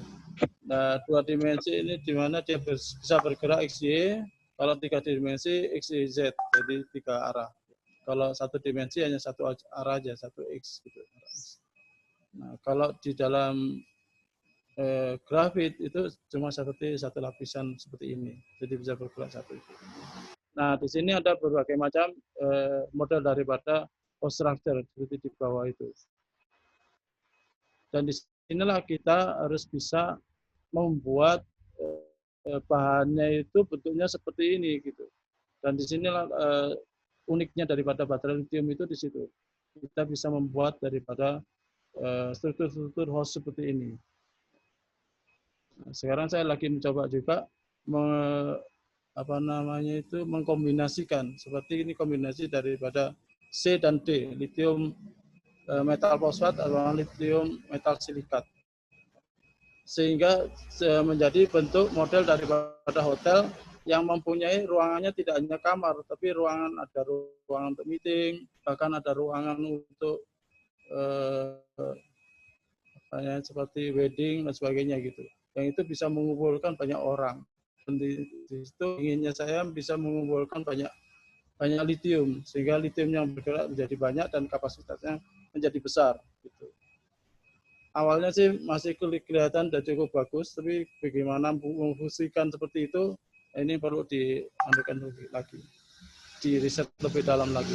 Nah, 2 dimensi ini di mana dia bisa bergerak XY, kalau 3 dimensi X, Y, Z, jadi 3 arah. Kalau 1 dimensi hanya 1 arah aja, 1 X. Gitu. Nah, kalau di dalam grafit itu cuma seperti 1 lapisan seperti ini, jadi bisa bergerak 1 itu. Nah, di sini ada berbagai macam model daripada structure seperti di bawah itu. Dan di sinilah kita harus bisa membuat bahannya itu bentuknya seperti ini gitu. Dan di sinilah uniknya daripada baterai lithium itu di situ. Kita bisa membuat daripada struktur-struktur host seperti ini. Nah, sekarang saya lagi mencoba juga mengkombinasikan seperti ini, kombinasi daripada C dan D, lithium metal fosfat atau lithium metal silikat, sehingga menjadi bentuk model daripada hotel yang mempunyai ruangannya tidak hanya kamar, tapi ada ruangan untuk meeting, bahkan ada ruangan untuk seperti wedding dan sebagainya gitu. Yang itu bisa mengumpulkan banyak orang. Dan di situ inginnya saya bisa mengumpulkan banyak lithium, sehingga lithium yang bergerak menjadi banyak dan kapasitasnya menjadi besar. Gitu. Awalnya sih masih kelihatan sudah cukup bagus, tapi bagaimana memfungsikan seperti itu, ini perlu diambilkan lagi, di riset lebih dalam lagi.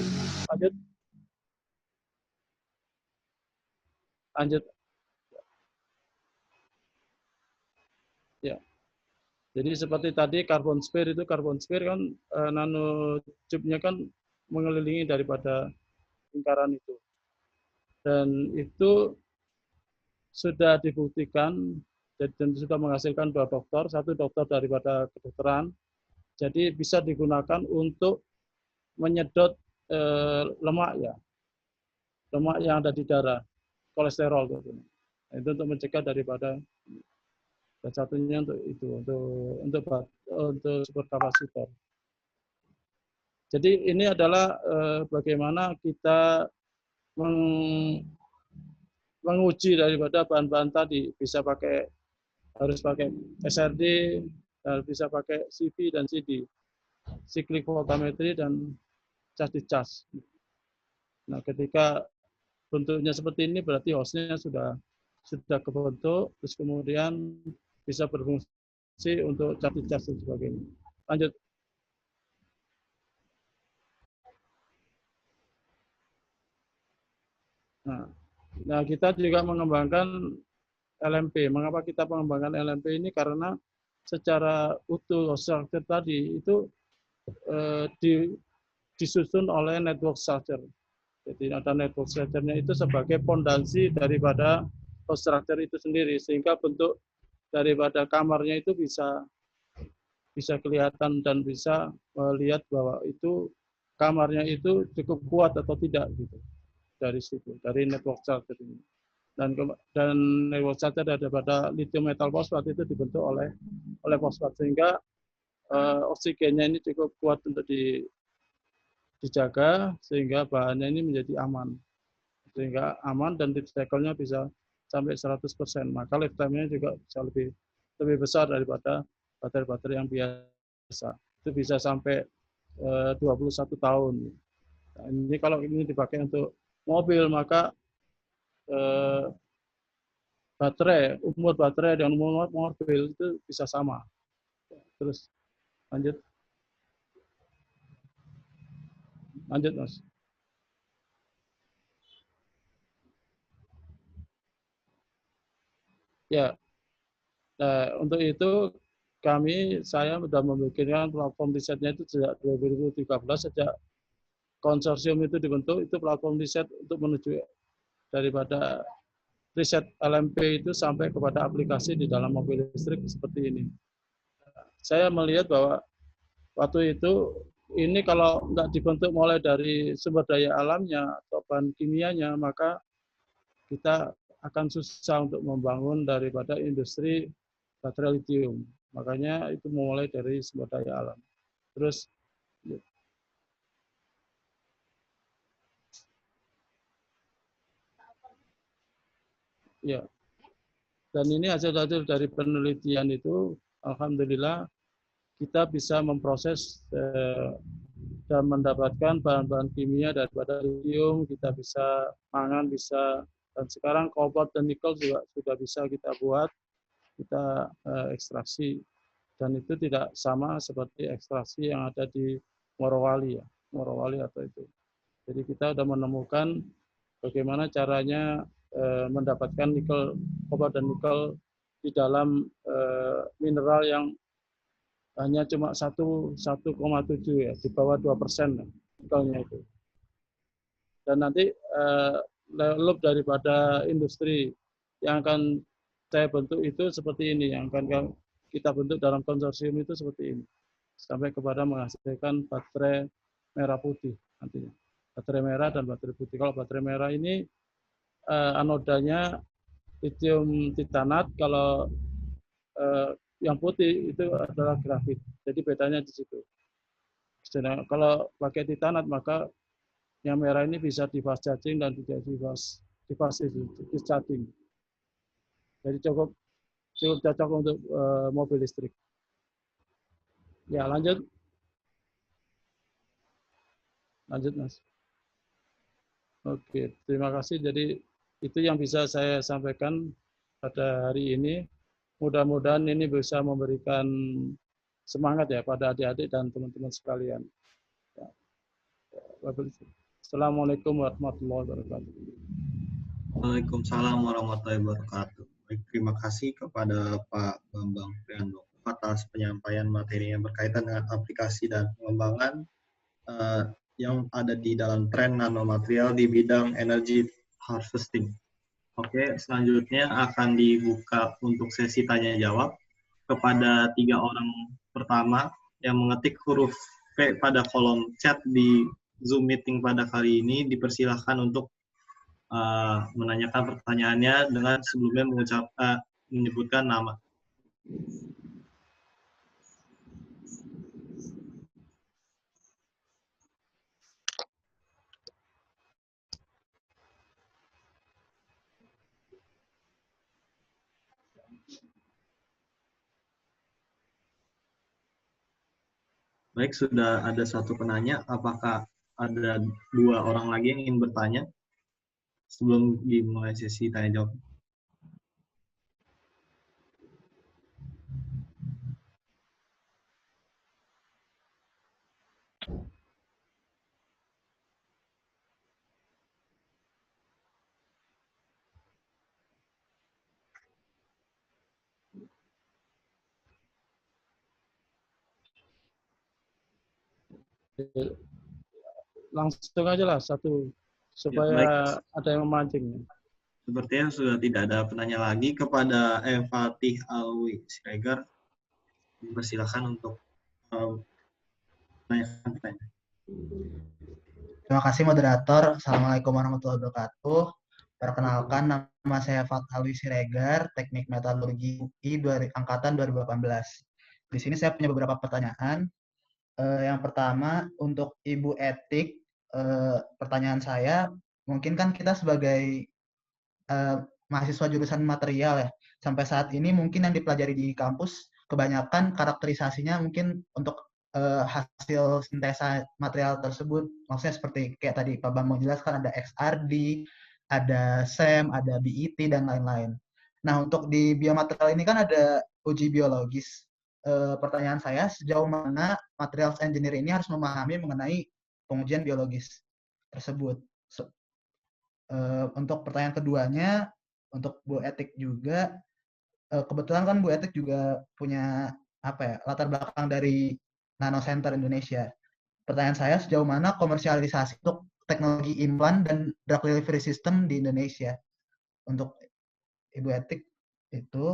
Lanjut. Ya. Jadi seperti tadi carbon sphere kan nanotube-nya kan mengelilingi daripada lingkaran itu. Dan itu sudah dibuktikan dan sudah menghasilkan 2 dokter, 1 dokter daripada kedokteran. Jadi bisa digunakan untuk menyedot lemak ya. Lemak yang ada di darah, kolesterol gitu. Itu untuk mencegah daripada, dan satunya untuk itu untuk super kapasitor. Jadi ini adalah bagaimana kita menguji daripada bahan-bahan tadi, harus pakai SRD, bisa pakai CV dan CD, cyclic voltammetry dan cas di cas. Nah, ketika bentuknya seperti ini berarti hostnya sudah kebentuk, terus kemudian bisa berfungsi untuk cas di cas dan sebagainya. Lanjut. Nah, kita juga mengembangkan LMP. Mengapa kita mengembangkan LMP ini? Karena secara utuh structure tadi itu disusun oleh network structure. Jadi ada network structure-nya itu sebagai fondasi daripada structure itu sendiri, sehingga bentuk daripada kamarnya itu bisa kelihatan dan bisa melihat bahwa itu kamarnya itu cukup kuat atau tidak gitu. Dari situ, dari network structure ini. Dan network structure daripada lithium metal fosfat itu dibentuk oleh fosfat, sehingga oksigennya ini cukup kuat untuk dijaga, sehingga bahannya ini menjadi aman. Sehingga aman dan recycle-nya bisa sampai 100%. Maka lifetime-nya juga bisa lebih besar daripada baterai-baterai yang biasa. Itu bisa sampai 21 tahun. Nah, ini kalau ini dipakai untuk mobil, maka umur baterai dan umur mobil itu bisa sama. Terus lanjut Mas. Ya, nah, untuk itu saya sudah memikirkan platform risetnya itu sejak 2013, sejak konsorsium itu dibentuk, itu platform riset untuk menuju daripada riset LMP itu sampai kepada aplikasi di dalam mobil listrik seperti ini. Saya melihat bahwa waktu itu ini kalau nggak dibentuk mulai dari sumber daya alamnya atau bahan kimianya, maka kita akan susah untuk membangun daripada industri baterai lithium. Makanya itu mulai dari sumber daya alam. Terus ya, dan ini hasil-hasil dari penelitian itu, alhamdulillah kita bisa memproses dan mendapatkan bahan-bahan kimia daripada lithium, kita bisa mangan, bisa, dan sekarang kobalt dan nikel juga sudah bisa kita buat, kita ekstraksi, dan itu tidak sama seperti ekstraksi yang ada di Morowali ya, Morowali atau itu. Jadi kita sudah menemukan bagaimana caranya mendapatkan nikel, kobalt dan nikel di dalam mineral yang hanya cuma 1,7 ya, di bawah 2% nikelnya itu. Dan nanti loop daripada industri yang akan saya bentuk itu seperti ini, yang akan kita bentuk dalam konsorsium itu seperti ini, sampai kepada menghasilkan baterai merah putih nantinya. Baterai merah dan baterai putih. Kalau baterai merah ini anodanya lithium titanat, kalau yang putih itu adalah grafit. Jadi bedanya di situ. Sedangkan kalau pakai titanat maka yang merah ini bisa di fast charging dan tidak di fast discharging. Jadi cukup cocok untuk mobil listrik. Ya, lanjut Mas. Oke, terima kasih. Jadi itu yang bisa saya sampaikan pada hari ini. Mudah-mudahan ini bisa memberikan semangat ya pada adik-adik dan teman-teman sekalian. Assalamualaikum warahmatullahi wabarakatuh. Waalaikumsalam warahmatullahi wabarakatuh. Baik, terima kasih kepada Pak Bambang Priandoko atas penyampaian materi yang berkaitan dengan aplikasi dan pengembangan yang ada di dalam tren nanomaterial di bidang energy harvesting. Oke, selanjutnya akan dibuka untuk sesi tanya jawab kepada 3 orang pertama yang mengetik huruf P pada kolom chat di Zoom meeting pada kali ini. Dipersilahkan untuk menanyakan pertanyaannya dengan sebelumnya menyebutkan nama. Baik, sudah ada satu penanya. Apakah ada 2 orang lagi yang ingin bertanya sebelum dimulai sesi tanya jawab? Langsung aja lah satu supaya baik. ada yang memancing. Sepertinya sudah tidak ada penanya lagi. Kepada Fatih Alwi Siregar, dipersilakan untuk menanyakan pertanyaan. Terima kasih moderator. Assalamualaikum warahmatullahi wabarakatuh. Perkenalkan, nama saya Fatih Alwi Siregar, Teknik Metalurgi UI angkatan 2018. Di sini saya punya beberapa pertanyaan. Yang pertama, untuk Ibu Etik, pertanyaan saya, mungkin kan kita sebagai mahasiswa jurusan material ya, sampai saat ini mungkin yang dipelajari di kampus, kebanyakan karakterisasinya mungkin untuk hasil sintesa material tersebut, maksudnya seperti kayak tadi Pak Bambang menjelaskan ada XRD, ada SEM, ada BET, dan lain-lain. Nah, untuk di biomaterial ini kan ada uji biologis. Pertanyaan saya, sejauh mana materials engineer ini harus memahami mengenai pengujian biologis tersebut. Untuk pertanyaan keduanya, untuk Bu Etik juga, kebetulan kan Bu Etik juga punya latar belakang dari Nanocenter Indonesia. Pertanyaan saya, sejauh mana komersialisasi untuk teknologi implan dan drug delivery system di Indonesia? Untuk Ibu Etik itu.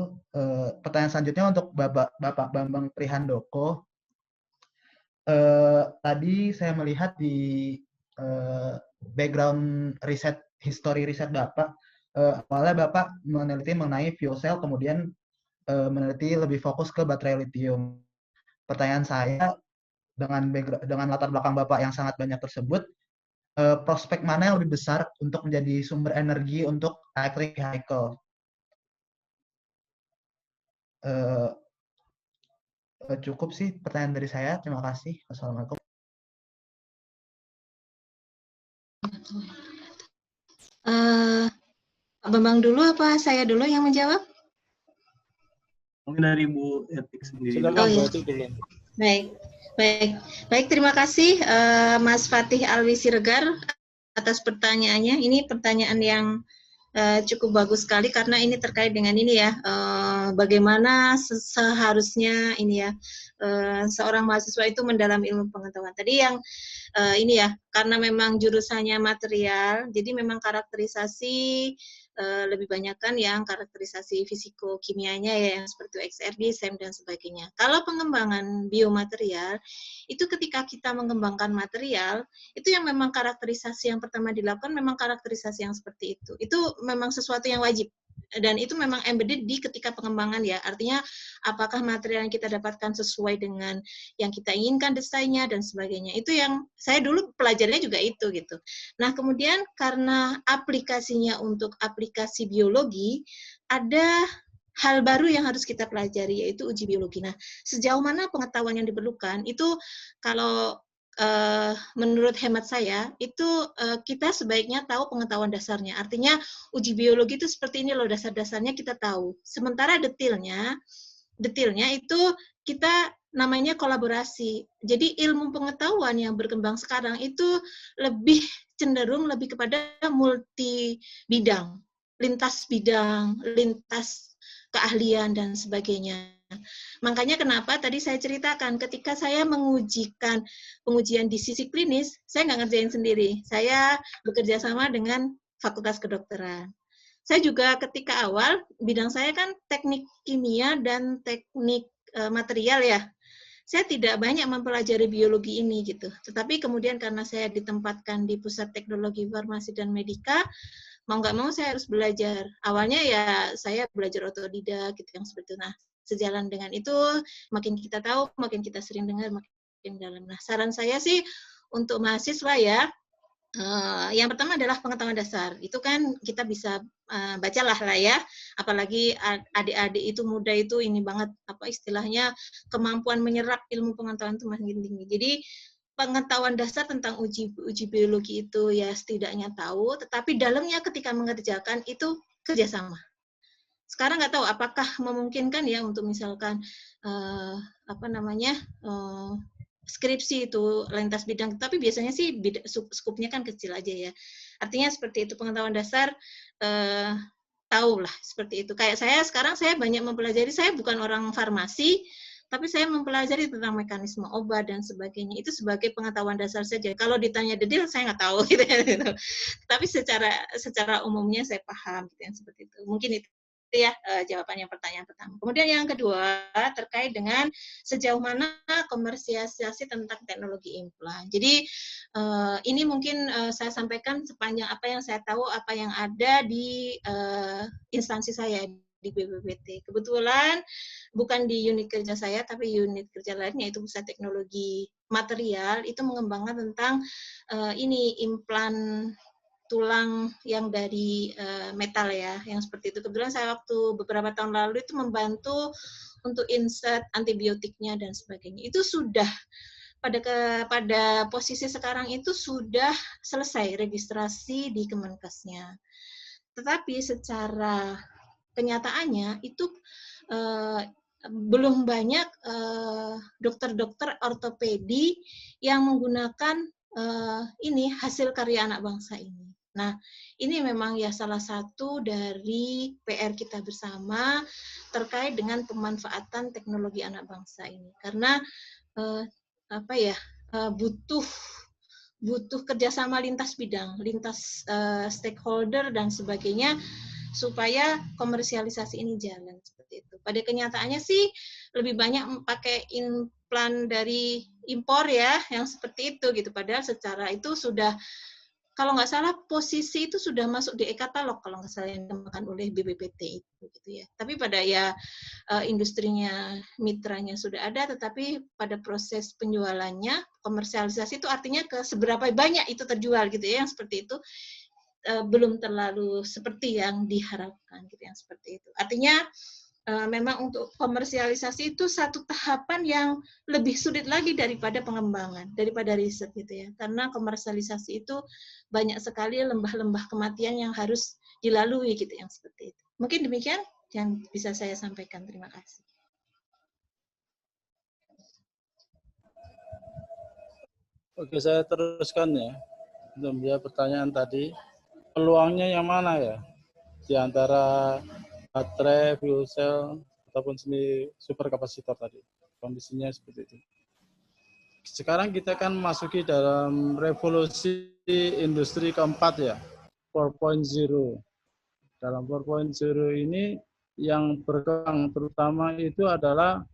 Pertanyaan selanjutnya untuk Bapak Bambang Prihandoko. Tadi saya melihat di background riset, history riset Bapak, awalnya Bapak meneliti mengenai fuel cell, kemudian meneliti lebih fokus ke baterai lithium. Pertanyaan saya, dengan latar belakang Bapak yang sangat banyak tersebut, prospek mana yang lebih besar untuk menjadi sumber energi untuk electric vehicle? Cukup sih pertanyaan dari saya. Terima kasih. Wassalamualaikum. Pak Bambang dulu apa saya dulu yang menjawab? Mungkin dari Bu Etik sendiri. Silakan Bu Etik dulu. Baik. Terima kasih Mas Fatih Alwi Siregar atas pertanyaannya. Ini pertanyaan yang cukup bagus sekali karena ini terkait dengan ini ya, bagaimana seharusnya ini ya seorang mahasiswa itu mendalami ilmu pengetahuan. Tadi yang ini ya, karena memang jurusannya material, jadi memang karakterisasi lebih banyak kan yang karakterisasi fisiko-kimianya ya, yang seperti XRD, SEM, dan sebagainya. Kalau pengembangan biomaterial, itu ketika kita mengembangkan material, itu yang memang karakterisasi yang pertama dilakukan memang karakterisasi yang seperti itu. Itu memang sesuatu yang wajib. Dan itu memang embedded di ketika pengembangan ya, artinya apakah material yang kita dapatkan sesuai dengan yang kita inginkan desainnya dan sebagainya. Itu yang saya dulu pelajarnya juga itu gitu. Nah kemudian karena aplikasinya untuk aplikasi biologi, ada hal baru yang harus kita pelajari yaitu uji biologi. Nah sejauh mana pengetahuan yang diperlukan itu kalau menurut hemat saya itu kita sebaiknya tahu pengetahuan dasarnya. Artinya uji biologi itu seperti ini loh, dasar-dasarnya kita tahu. Sementara detailnya itu kita namanya kolaborasi. Jadi ilmu pengetahuan yang berkembang sekarang itu lebih cenderung lebih kepada multi bidang, lintas keahlian dan sebagainya. Makanya kenapa tadi saya ceritakan ketika saya mengujikan pengujian di sisi klinis, saya nggak ngerjain sendiri. Saya bekerja sama dengan Fakultas Kedokteran. Saya juga ketika awal, bidang saya kan teknik kimia dan teknik material ya. Saya tidak banyak mempelajari biologi ini gitu. Tetapi kemudian karena saya ditempatkan di Pusat Teknologi Farmasi dan Medika, mau nggak mau saya harus belajar. Awalnya ya saya belajar otodidak gitu yang seperti itu. Nah, sejalan dengan itu, makin kita tahu, makin kita sering dengar, makin dalam. Nah, saran saya sih untuk mahasiswa ya, yang pertama adalah pengetahuan dasar. Itu kan kita bisa bacalah lah ya. Apalagi adik-adik itu muda itu ini banget apa istilahnya kemampuan menyerap ilmu pengetahuan itu makin tinggi. Jadi pengetahuan dasar tentang uji biologi itu ya setidaknya tahu, tetapi dalamnya ketika mengerjakan itu kerjasama. Sekarang nggak tahu apakah memungkinkan ya untuk misalkan skripsi itu lintas bidang, tapi biasanya sih skupnya kan kecil aja ya. Artinya seperti itu pengetahuan dasar tahu lah seperti itu. Kayak saya sekarang saya banyak mempelajari, saya bukan orang farmasi, tapi saya mempelajari tentang mekanisme obat dan sebagainya. Itu sebagai pengetahuan dasar saja. Kalau ditanya detail saya nggak tahu gitu. Tapi secara umumnya saya paham gitu yang seperti itu. Mungkin itu ya jawabannya pertanyaan pertama. Kemudian yang kedua terkait dengan sejauh mana komersialisasi tentang teknologi implan. Jadi ini mungkin saya sampaikan sepanjang apa yang saya tahu, apa yang ada di instansi saya di BPPT. Kebetulan bukan di unit kerja saya, tapi unit kerja lainnya itu Pusat Teknologi Material itu mengembangkan tentang ini implan tulang yang dari metal ya, yang seperti itu. Kebetulan saya waktu beberapa tahun lalu itu membantu untuk insert antibiotiknya dan sebagainya. Itu sudah pada posisi sekarang itu sudah selesai registrasi di Kemenkesnya. Tetapi secara kenyataannya itu belum banyak dokter-dokter ortopedi yang menggunakan ini hasil karya anak bangsa ini. Nah, ini memang ya salah satu dari PR kita bersama terkait dengan pemanfaatan teknologi anak bangsa ini. Karena butuh kerjasama lintas bidang, lintas stakeholder dan sebagainya supaya komersialisasi ini jalan seperti itu. Pada kenyataannya sih lebih banyak pakai implan dari impor ya, yang seperti itu gitu. Padahal secara itu sudah, kalau nggak salah posisi itu sudah masuk di e-katalog kalau nggak salah yang dikembangkan oleh BPPT itu gitu ya. Tapi pada ya industrinya, mitranya sudah ada, tetapi pada proses penjualannya, komersialisasi itu artinya ke seberapa banyak itu terjual gitu ya, yang seperti itu belum terlalu seperti yang diharapkan gitu, yang seperti itu. Artinya memang untuk komersialisasi itu satu tahapan yang lebih sulit lagi daripada pengembangan, daripada riset gitu ya. Karena komersialisasi itu banyak sekali lembah-lembah kematian yang harus dilalui gitu, yang seperti itu. Mungkin demikian yang bisa saya sampaikan. Terima kasih. Oke, saya teruskan ya. Untuk menjawab pertanyaan tadi, peluangnya yang mana ya? Di antara baterai, fuel cell, ataupun seni superkapasitor tadi. Kondisinya seperti itu. Sekarang kita kan masuki dalam revolusi industri keempat ya, 4.0. Dalam 4.0 ini yang berkembang terutama itu adalah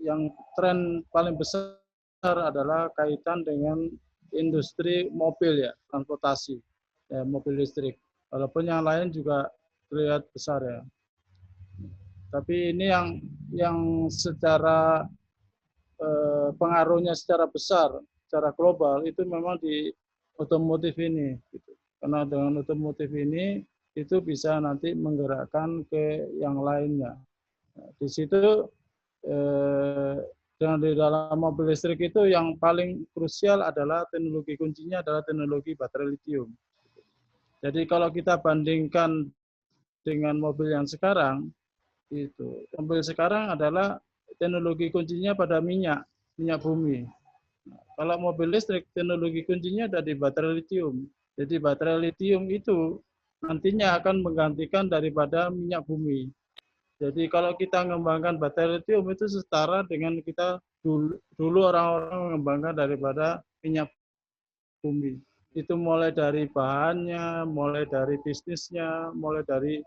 yang tren paling besar adalah kaitan dengan industri mobil ya, transportasi, ya, mobil listrik. Walaupun yang lain juga terlihat besar ya. Tapi ini yang secara pengaruhnya secara besar, secara global itu memang di otomotif ini. Gitu. Karena dengan otomotif ini itu bisa nanti menggerakkan ke yang lainnya. Nah, di situ dengan di dalam mobil listrik itu yang paling krusial adalah teknologi kuncinya adalah teknologi baterai litium. Jadi kalau kita bandingkan dengan mobil yang sekarang, itu mobil sekarang adalah teknologi kuncinya pada minyak bumi. Nah, kalau mobil listrik teknologi kuncinya ada di baterai litium. Jadi baterai litium itu nantinya akan menggantikan daripada minyak bumi. Jadi kalau kita mengembangkan baterai litium itu setara dengan kita dulu orang-orang mengembangkan daripada minyak bumi. Itu mulai dari bahannya, mulai dari bisnisnya, mulai dari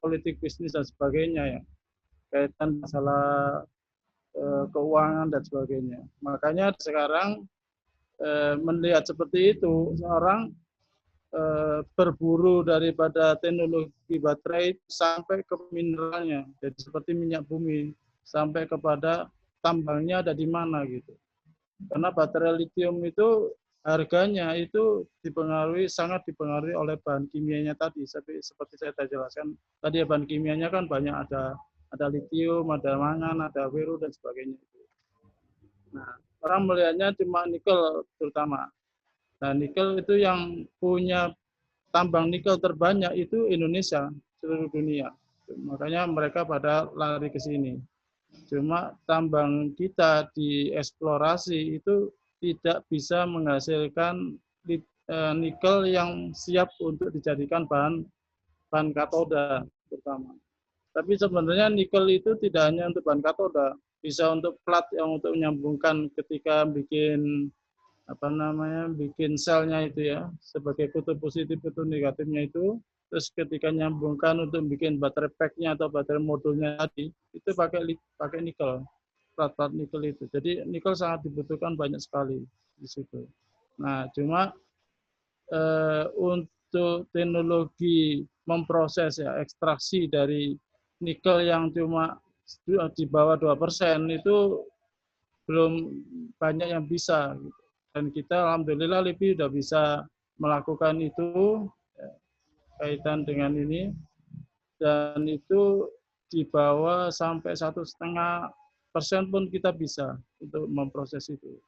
politik bisnis dan sebagainya ya. Kaitan masalah keuangan dan sebagainya. Makanya sekarang melihat seperti itu, seorang berburu daripada teknologi baterai sampai ke mineralnya, jadi seperti minyak bumi, sampai kepada tambangnya ada di mana gitu. Karena baterai litium itu harganya itu sangat dipengaruhi oleh bahan kimianya tadi. Seperti saya tadi jelaskan tadi, bahan kimianya kan banyak, ada litium, ada mangan, ada wiru dan sebagainya. Nah, orang melihatnya cuma nikel terutama. Nah, nikel itu yang punya tambang nikel terbanyak itu Indonesia, seluruh dunia. Makanya mereka pada lari ke sini. Cuma tambang kita dieksplorasi itu tidak bisa menghasilkan nikel yang siap untuk dijadikan bahan katoda terutama. Tapi sebenarnya nikel itu tidak hanya untuk bahan katoda, bisa untuk plat yang untuk menyambungkan ketika bikin bikin selnya itu ya, sebagai kutub positif kutub negatifnya itu. Terus ketika nyambungkan untuk bikin baterai pack-nya atau baterai modulnya tadi, itu pakai nikel, plat nikel itu. Jadi nikel sangat dibutuhkan banyak sekali di situ. Nah, cuma untuk teknologi memproses ya, ekstraksi dari nikel yang cuma di bawah 2% itu belum banyak yang bisa. Dan kita alhamdulillah LIPI sudah bisa melakukan itu kaitan dengan ini, dan itu di bawah sampai 1,5% pun kita bisa untuk memproses itu.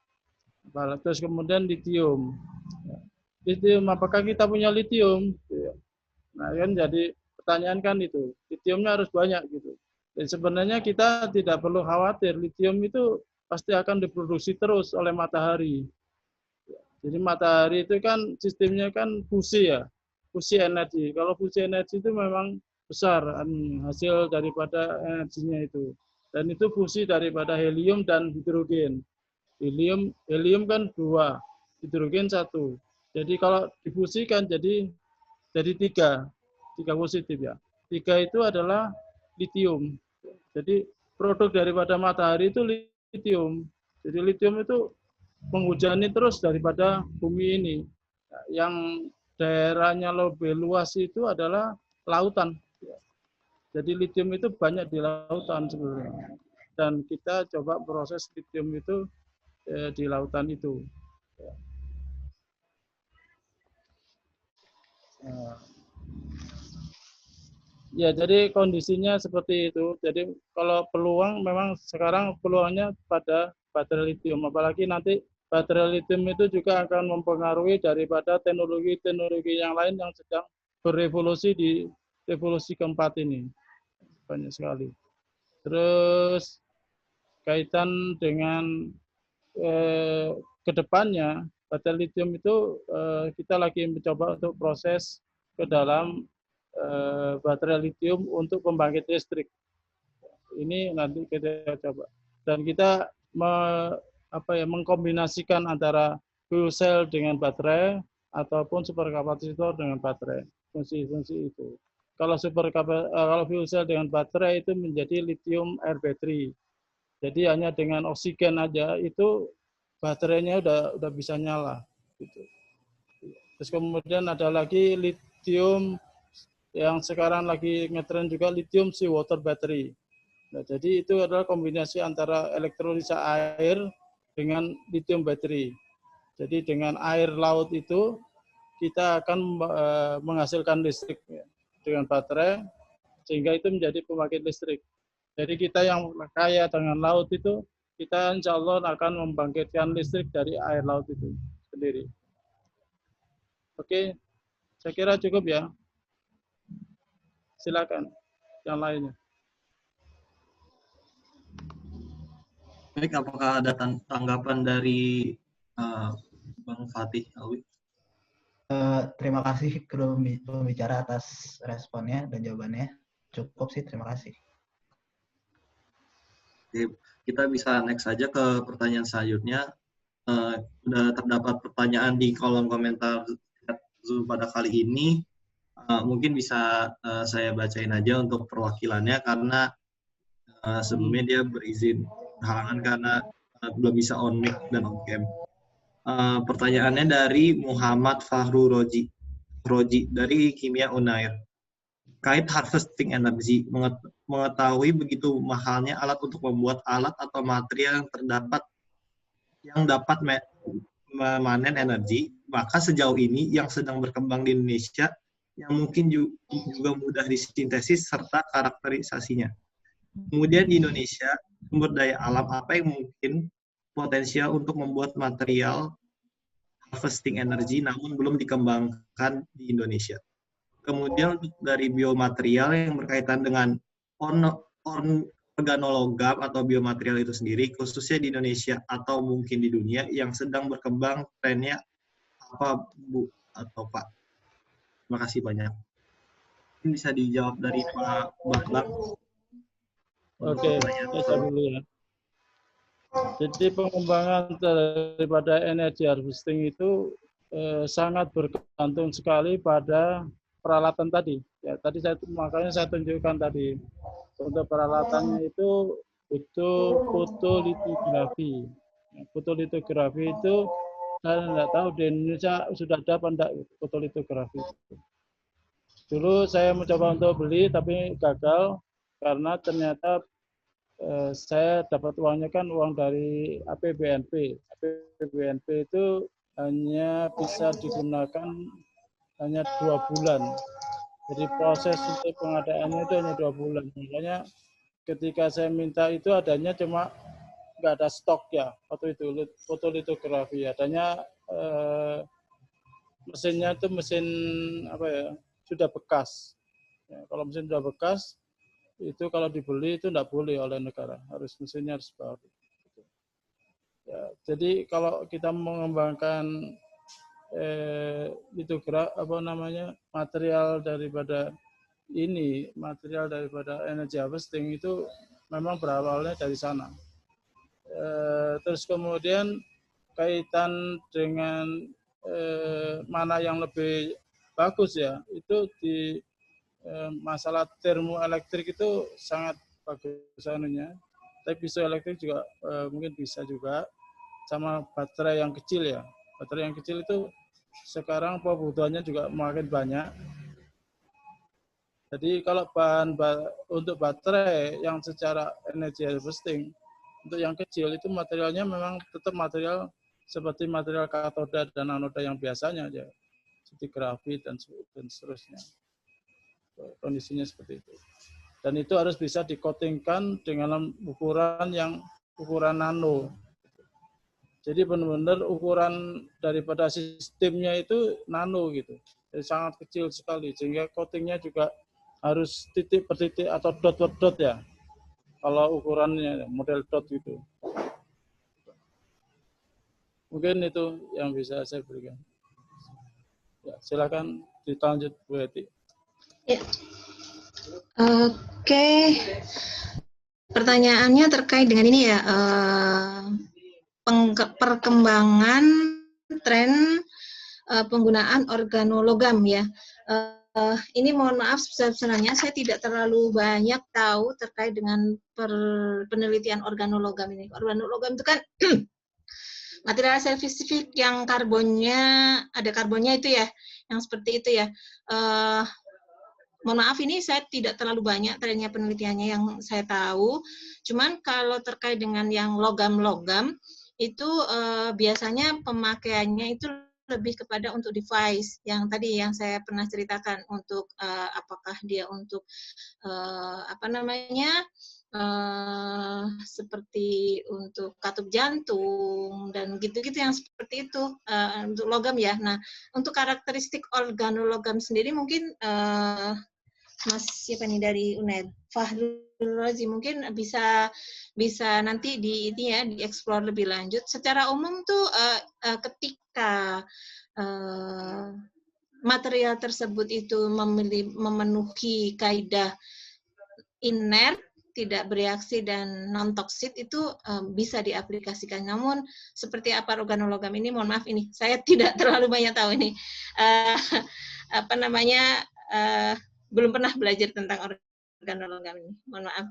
Terus kemudian litium. Litium, apakah kita punya litium? Nah, kan jadi pertanyaan kan itu. Litiumnya harus banyak gitu. Dan sebenarnya kita tidak perlu khawatir, litium itu pasti akan diproduksi terus oleh matahari. Jadi matahari itu kan sistemnya kan fusi ya, fusi energi. Kalau fusi energi itu memang besar hasil daripada energinya itu. Dan itu fusi daripada helium dan hidrogen. Helium kan 2, hidrogen 1. Jadi kalau difusikan jadi 3 positif ya. 3 itu adalah litium. Jadi produk daripada matahari itu litium. Jadi litium itu menghujani terus daripada bumi ini. Yang daerahnya lebih luas itu adalah lautan. Jadi litium itu banyak di lautan sebenarnya. Dan kita coba proses litium itu di lautan itu. Ya, jadi kondisinya seperti itu. Jadi kalau peluang memang sekarang peluangnya pada baterai litium. Apalagi nanti baterai litium itu juga akan mempengaruhi daripada teknologi-teknologi yang lain yang sedang berevolusi di revolusi keempat ini. Banyak sekali. Terus kaitan dengan kedepannya, baterai litium itu kita lagi mencoba untuk proses ke dalam baterai litium untuk pembangkit listrik. Ini nanti kita coba. Dan kita mengkombinasikan antara fuel cell dengan baterai ataupun superkapasitor dengan baterai. Fungsi-fungsi itu. Kalau fuel cell dengan baterai itu menjadi lithium air battery. Jadi hanya dengan oksigen aja itu baterainya udah bisa nyala. Gitu. Terus kemudian ada lagi lithium yang sekarang lagi ngetren juga lithium sea water battery. Nah, jadi itu adalah kombinasi antara elektrolisa air dengan lithium battery. Jadi dengan air laut itu kita akan menghasilkan listrik dengan baterai sehingga itu menjadi pembangkit listrik. Jadi kita yang kaya dengan laut itu kita insya Allah akan membangkitkan listrik dari air laut itu sendiri. Oke, saya kira cukup ya. Silakan yang lainnya. Baik, apakah ada tanggapan dari Bang Fatih Alwi? Terima kasih kedua pembicara atas responnya dan jawabannya. Cukup sih, terima kasih. Oke, kita bisa next saja ke pertanyaan selanjutnya. Sudah terdapat pertanyaan di kolom komentar Zoom pada kali ini. Mungkin bisa saya bacain aja untuk perwakilannya karena sebelumnya dia berizin halangan karena belum bisa on mic dan on cam. Pertanyaannya dari Muhammad Fahru Roji dari Kimia Unair. Kait harvesting energy, mengetahui begitu mahalnya alat untuk membuat alat atau material yang dapat memanen energi, maka sejauh ini yang sedang berkembang di Indonesia yang mungkin juga mudah disintesis serta karakterisasinya. Kemudian di Indonesia, sumber daya alam apa yang mungkin potensial untuk membuat material harvesting energy namun belum dikembangkan di Indonesia. Kemudian untuk dari biomaterial yang berkaitan dengan organologam atau biomaterial itu sendiri, khususnya di Indonesia atau mungkin di dunia yang sedang berkembang trennya apa Bu atau Pak? Terima kasih banyak. Ini bisa dijawab dari Pak Bambang. Oke, saya dulu ya. Jadi pengembangan daripada energy harvesting itu sangat bergantung sekali pada peralatan tadi. Ya, tadi makanya saya tunjukkan tadi. Untuk peralatannya itu butuh fotolitografi. Fotolitografi itu saya tidak tahu di Indonesia sudah ada apa enggak fotolitografi. Dulu saya mencoba untuk beli tapi gagal karena ternyata saya dapat uangnya kan uang dari APBNP. APBNP itu hanya bisa digunakan hanya 2 bulan. Jadi proses untuk pengadaannya itu hanya 2 bulan. Makanya ketika saya minta itu adanya cuma nggak ada stok ya waktu itu fotolitografi. Adanya mesinnya itu mesin apa ya sudah bekas. Ya, kalau mesin sudah bekas itu kalau dibeli itu tidak boleh oleh negara, harus mesinnya harus baru. Ya, jadi kalau kita mengembangkan itu apa namanya, material daripada energy harvesting itu memang berawalnya dari sana. Terus kemudian kaitan dengan mana yang lebih bagus ya, itu di masalah termoelektrik itu sangat bagus anunya. Tapi piezoelektrik juga mungkin bisa juga, sama baterai yang kecil ya. Baterai yang kecil itu sekarang kebutuhannya juga makin banyak. Jadi kalau untuk baterai yang secara energy harvesting, untuk yang kecil itu materialnya memang tetap material seperti material katoda dan anoda yang biasanya aja, seperti grafit dan seterusnya. Kondisinya seperti itu. Dan itu harus bisa dikotingkan dengan ukuran nano. Jadi benar-benar ukuran daripada sistemnya itu nano gitu. Jadi sangat kecil sekali, sehingga coatingnya juga harus titik per titik atau dot per dot ya. Kalau ukurannya model dot gitu. Mungkin itu yang bisa saya berikan. Ya, silakan dilanjut Bu Eti. Ya. Oke. Pertanyaannya terkait dengan ini ya, perkembangan tren penggunaan organologam ya. Ini mohon maaf sebenarnya saya tidak terlalu banyak tahu terkait dengan penelitian organologam ini. Organologam itu kan material spesifik yang ada karbonnya itu ya, yang seperti itu ya. Mohon maaf ini saya tidak terlalu banyak trennya penelitiannya yang saya tahu. Cuman kalau terkait dengan yang logam-logam itu biasanya pemakaiannya itu lebih kepada untuk device yang tadi yang saya pernah ceritakan, untuk apakah dia untuk apa namanya, seperti untuk katup jantung dan gitu-gitu yang seperti itu untuk logam ya. Nah, untuk karakteristik organologam sendiri mungkin Mas siapa nih dari UNED, Fahrul Razi, mungkin bisa nanti dieksplor lebih lanjut. Secara umum tuh ketika material tersebut itu memenuhi kaidah inert, tidak bereaksi dan non toksik, itu bisa diaplikasikan. Namun seperti apa organologam ini, mohon maaf ini saya tidak terlalu banyak tahu ini. Apa namanya, belum pernah belajar tentang organologam ini. Mohon maaf.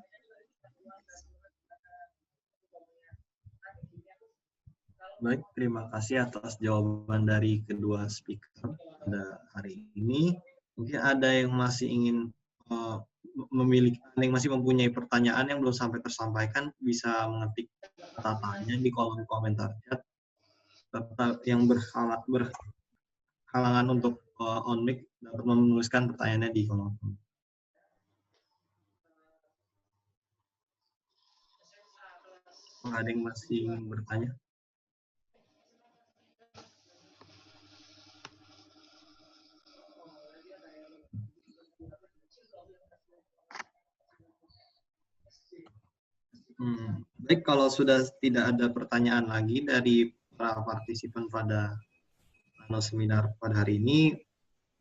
Baik, terima kasih atas jawaban dari kedua speaker pada hari ini. Mungkin ada yang masih ingin yang masih mempunyai pertanyaan yang belum sampai tersampaikan, bisa mengetik kata-katanya di kolom komentar chat. Serta yang berhalangan untuk on mic dapat menuliskan pertanyaannya di kolom komentar. Ada yang masih ingin bertanya? Baik, kalau sudah tidak ada pertanyaan lagi dari para partisipan pada seminar pada hari ini,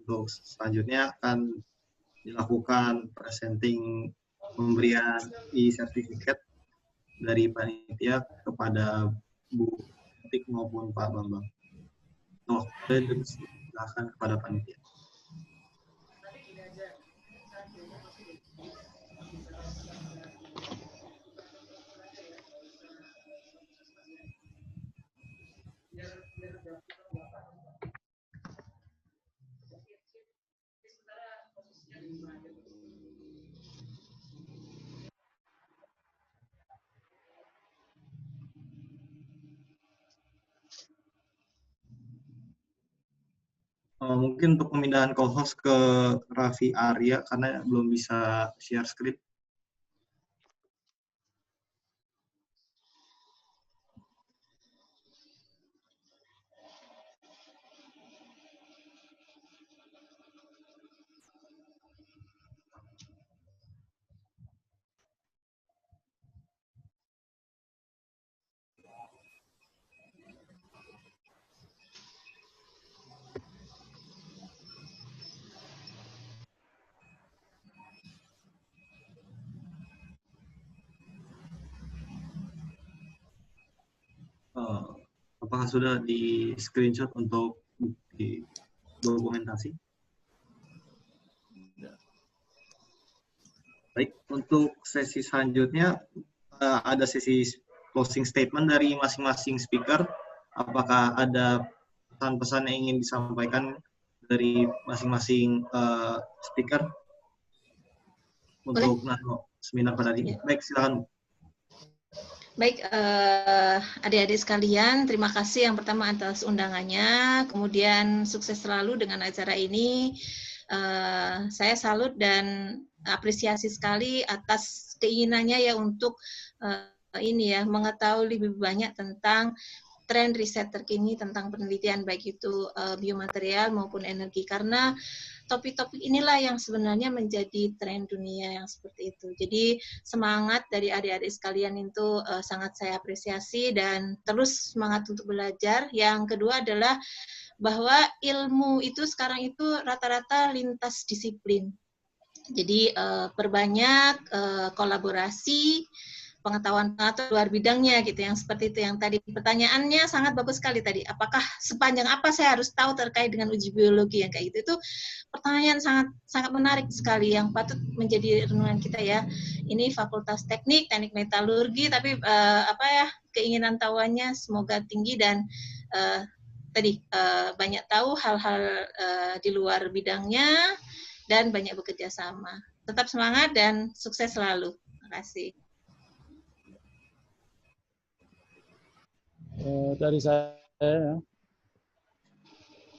untuk selanjutnya akan dilakukan presenting pemberian e-sertifikat dari panitia kepada Bu Etik maupun Pak Bambang. Silakan kepada panitia. Mungkin untuk pemindahan co-host ke Raffi Arya karena belum bisa share screen. Apakah sudah di screenshot untuk bukti dokumentasi? Baik, untuk sesi selanjutnya ada sesi closing statement dari masing-masing speaker. Apakah ada pesan-pesan yang ingin disampaikan dari masing-masing speaker untuk seminar pada hari ini? Baik, silakan. Baik, adik-adik sekalian, terima kasih yang pertama atas undangannya, kemudian sukses selalu dengan acara ini. Saya salut dan apresiasi sekali atas keinginannya ya untuk mengetahui lebih banyak tentang tren riset terkini tentang penelitian baik itu biomaterial maupun energi, karena topik-topik inilah yang sebenarnya menjadi tren dunia yang seperti itu. Jadi semangat dari adik-adik sekalian itu sangat saya apresiasi dan terus semangat untuk belajar. Yang kedua adalah bahwa ilmu itu sekarang itu rata-rata lintas disiplin. Jadi perbanyak kolaborasi, pengetahuan luar bidangnya gitu, yang seperti itu yang tadi pertanyaannya sangat bagus sekali tadi. Apakah sepanjang apa saya harus tahu terkait dengan uji biologi yang kayak gitu? Itu pertanyaan sangat menarik sekali yang patut menjadi renungan kita ya. Ini Fakultas Teknik Metalurgi, tapi keinginan tahuannya semoga tinggi dan banyak tahu hal-hal di luar bidangnya dan banyak bekerja sama. Tetap semangat dan sukses selalu. Terima kasih. Dari saya,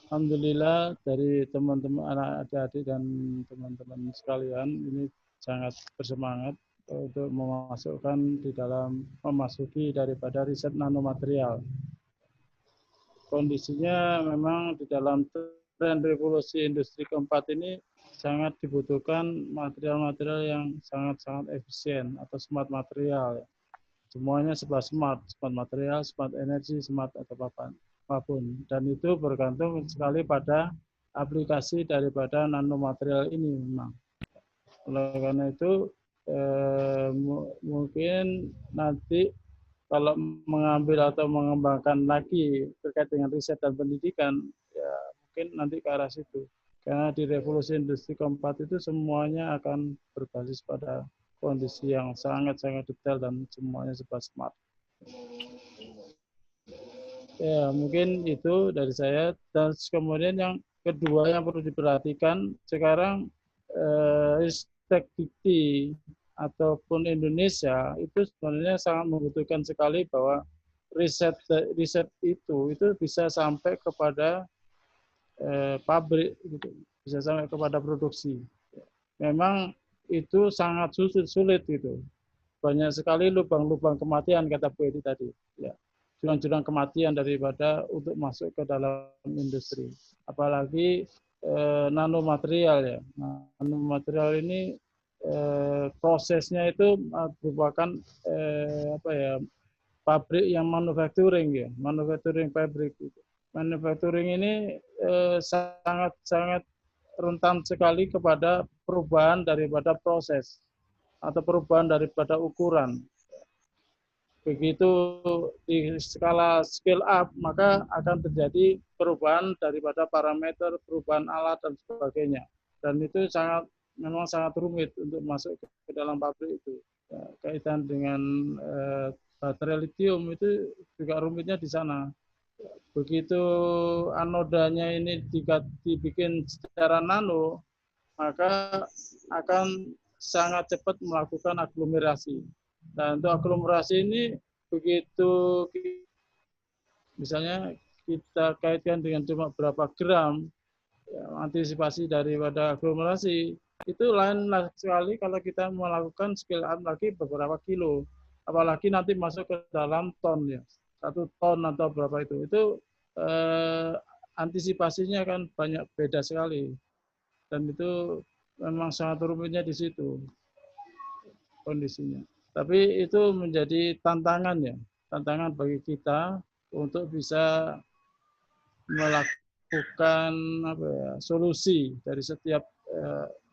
alhamdulillah dari teman-teman anak adik dan teman-teman sekalian ini sangat bersemangat untuk memasukkan di dalam memasuki daripada riset nanomaterial. Kondisinya memang di dalam tren revolusi industri keempat ini sangat dibutuhkan material-material yang sangat-sangat efisien atau smart material. Semuanya serba smart material, smart energi, smart atau apapun. Dan itu bergantung sekali pada aplikasi daripada nanomaterial ini memang. Oleh karena itu, mungkin nanti kalau mengambil atau mengembangkan lagi terkait dengan riset dan pendidikan, ya mungkin nanti ke arah situ. Karena di revolusi industri keempat itu semuanya akan berbasis pada kondisi yang sangat-sangat detail dan semuanya serba smart. Ya, mungkin itu dari saya. Dan kemudian yang kedua yang perlu diperhatikan, sekarang Ristek Dikti ataupun Indonesia itu sebenarnya sangat membutuhkan sekali bahwa riset itu bisa sampai kepada pabrik, gitu, bisa sampai kepada produksi. Memang itu sangat sulit gitu. Banyak sekali lubang-lubang kematian kata Bu Edi tadi. Ya, jurang-jurang kematian daripada untuk masuk ke dalam industri. Apalagi nanomaterial ya. Nanomaterial ini prosesnya itu merupakan pabrik yang manufacturing ya, manufacturing pabrik. Gitu. Manufacturing ini sangat rentan sekali kepada perubahan daripada proses atau perubahan daripada ukuran. Begitu di skala scale up, maka akan terjadi perubahan daripada parameter, perubahan alat dan sebagainya. Dan itu memang sangat rumit untuk masuk ke dalam pabrik itu. Ya, kaitan dengan baterai lithium itu juga rumitnya di sana. Begitu anodanya ini dibikin secara nano, maka akan sangat cepat melakukan aglomerasi. Dan untuk aglomerasi ini begitu misalnya kita kaitkan dengan cuma berapa gram, ya, antisipasi daripada aglomerasi itu lain sekali kalau kita melakukan scale up lagi beberapa kilo, apalagi nanti masuk ke dalam ton ya. 1 ton atau berapa itu antisipasinya kan banyak beda sekali, dan itu memang sangat rumitnya di situ kondisinya. Tapi itu menjadi tantangan ya, tantangan bagi kita untuk bisa melakukan solusi dari setiap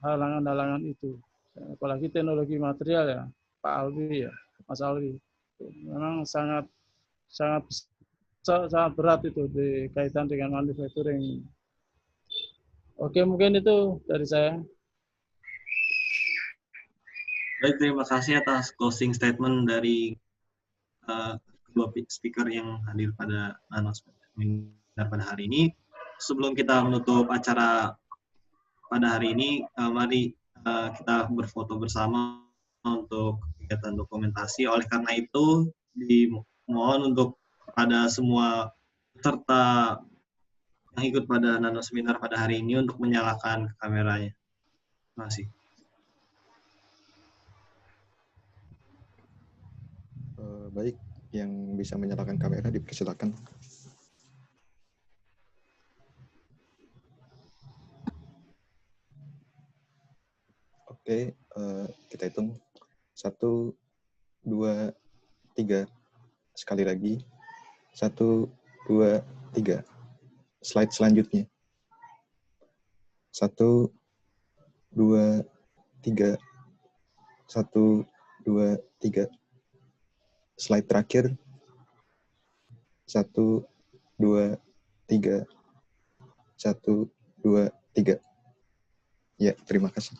halangan-halangan itu. Apalagi teknologi material ya, Pak Alwi ya, Mas Alwi, memang sangat sangat berat itu dikaitan dengan manufacturing. Oke, mungkin itu dari saya. Baik, terima kasih atas closing statement dari kedua speaker yang hadir pada seminar pada hari ini. Sebelum kita menutup acara pada hari ini, mari kita berfoto bersama untuk kegiatan dokumentasi. Oleh karena itu, dimohon untuk pada semua peserta yang ikut pada nano seminar pada hari ini untuk menyalakan kameranya. Terima kasih. Baik, yang bisa menyalakan kamera dipersilakan. Oke, kita hitung 1, 2, 3. Sekali lagi 1, 2, 3. Slide selanjutnya 1, 2, 3. 1, 2, 3. Slide terakhir 1, 2, 3. 1, 2, 3. Ya, terima kasih.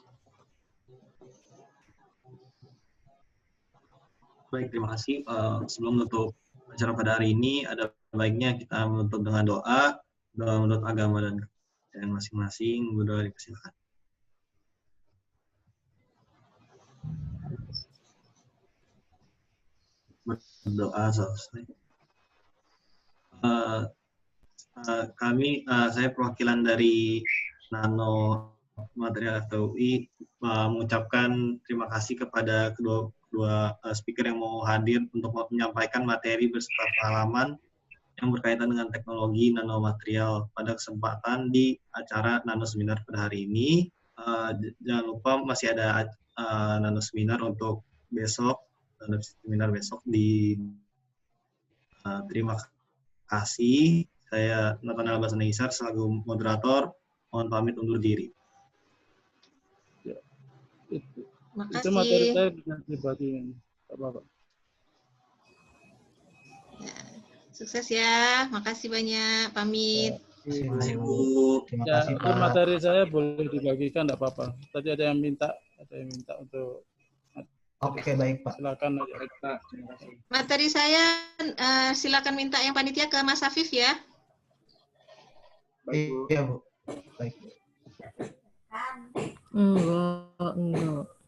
Baik, terima kasih. Sebelum menutup acara pada hari ini, ada baiknya kita menutup dengan doa menurut agama dan masing-masing. Berdoa, dipersilakan. Berdoa selesai. Saya perwakilan dari Nano Material FTUI mengucapkan terima kasih kepada kedua speaker yang mau hadir untuk menyampaikan materi beserta pengalaman yang berkaitan dengan teknologi nanomaterial pada kesempatan di acara nano seminar pada hari ini. Jangan lupa masih ada nano seminar untuk besok, seminar besok di terima kasih. Saya Nathanael Basaneisar selaku moderator, mohon pamit undur diri. Itu materi saya bisa dibagi. Bapak. Ya, sukses ya, makasih banyak, pamit. Terima kasih, Bu. Terima Ya, kasih, itu Pak. materi saya boleh dibagikan, enggak apa-apa. Tadi ada yang minta untuk. Oke, baik, Pak. Silakan. Materi saya silakan minta yang panitia ke Mas Afif ya. Iya, Bu. Baik. Enggak.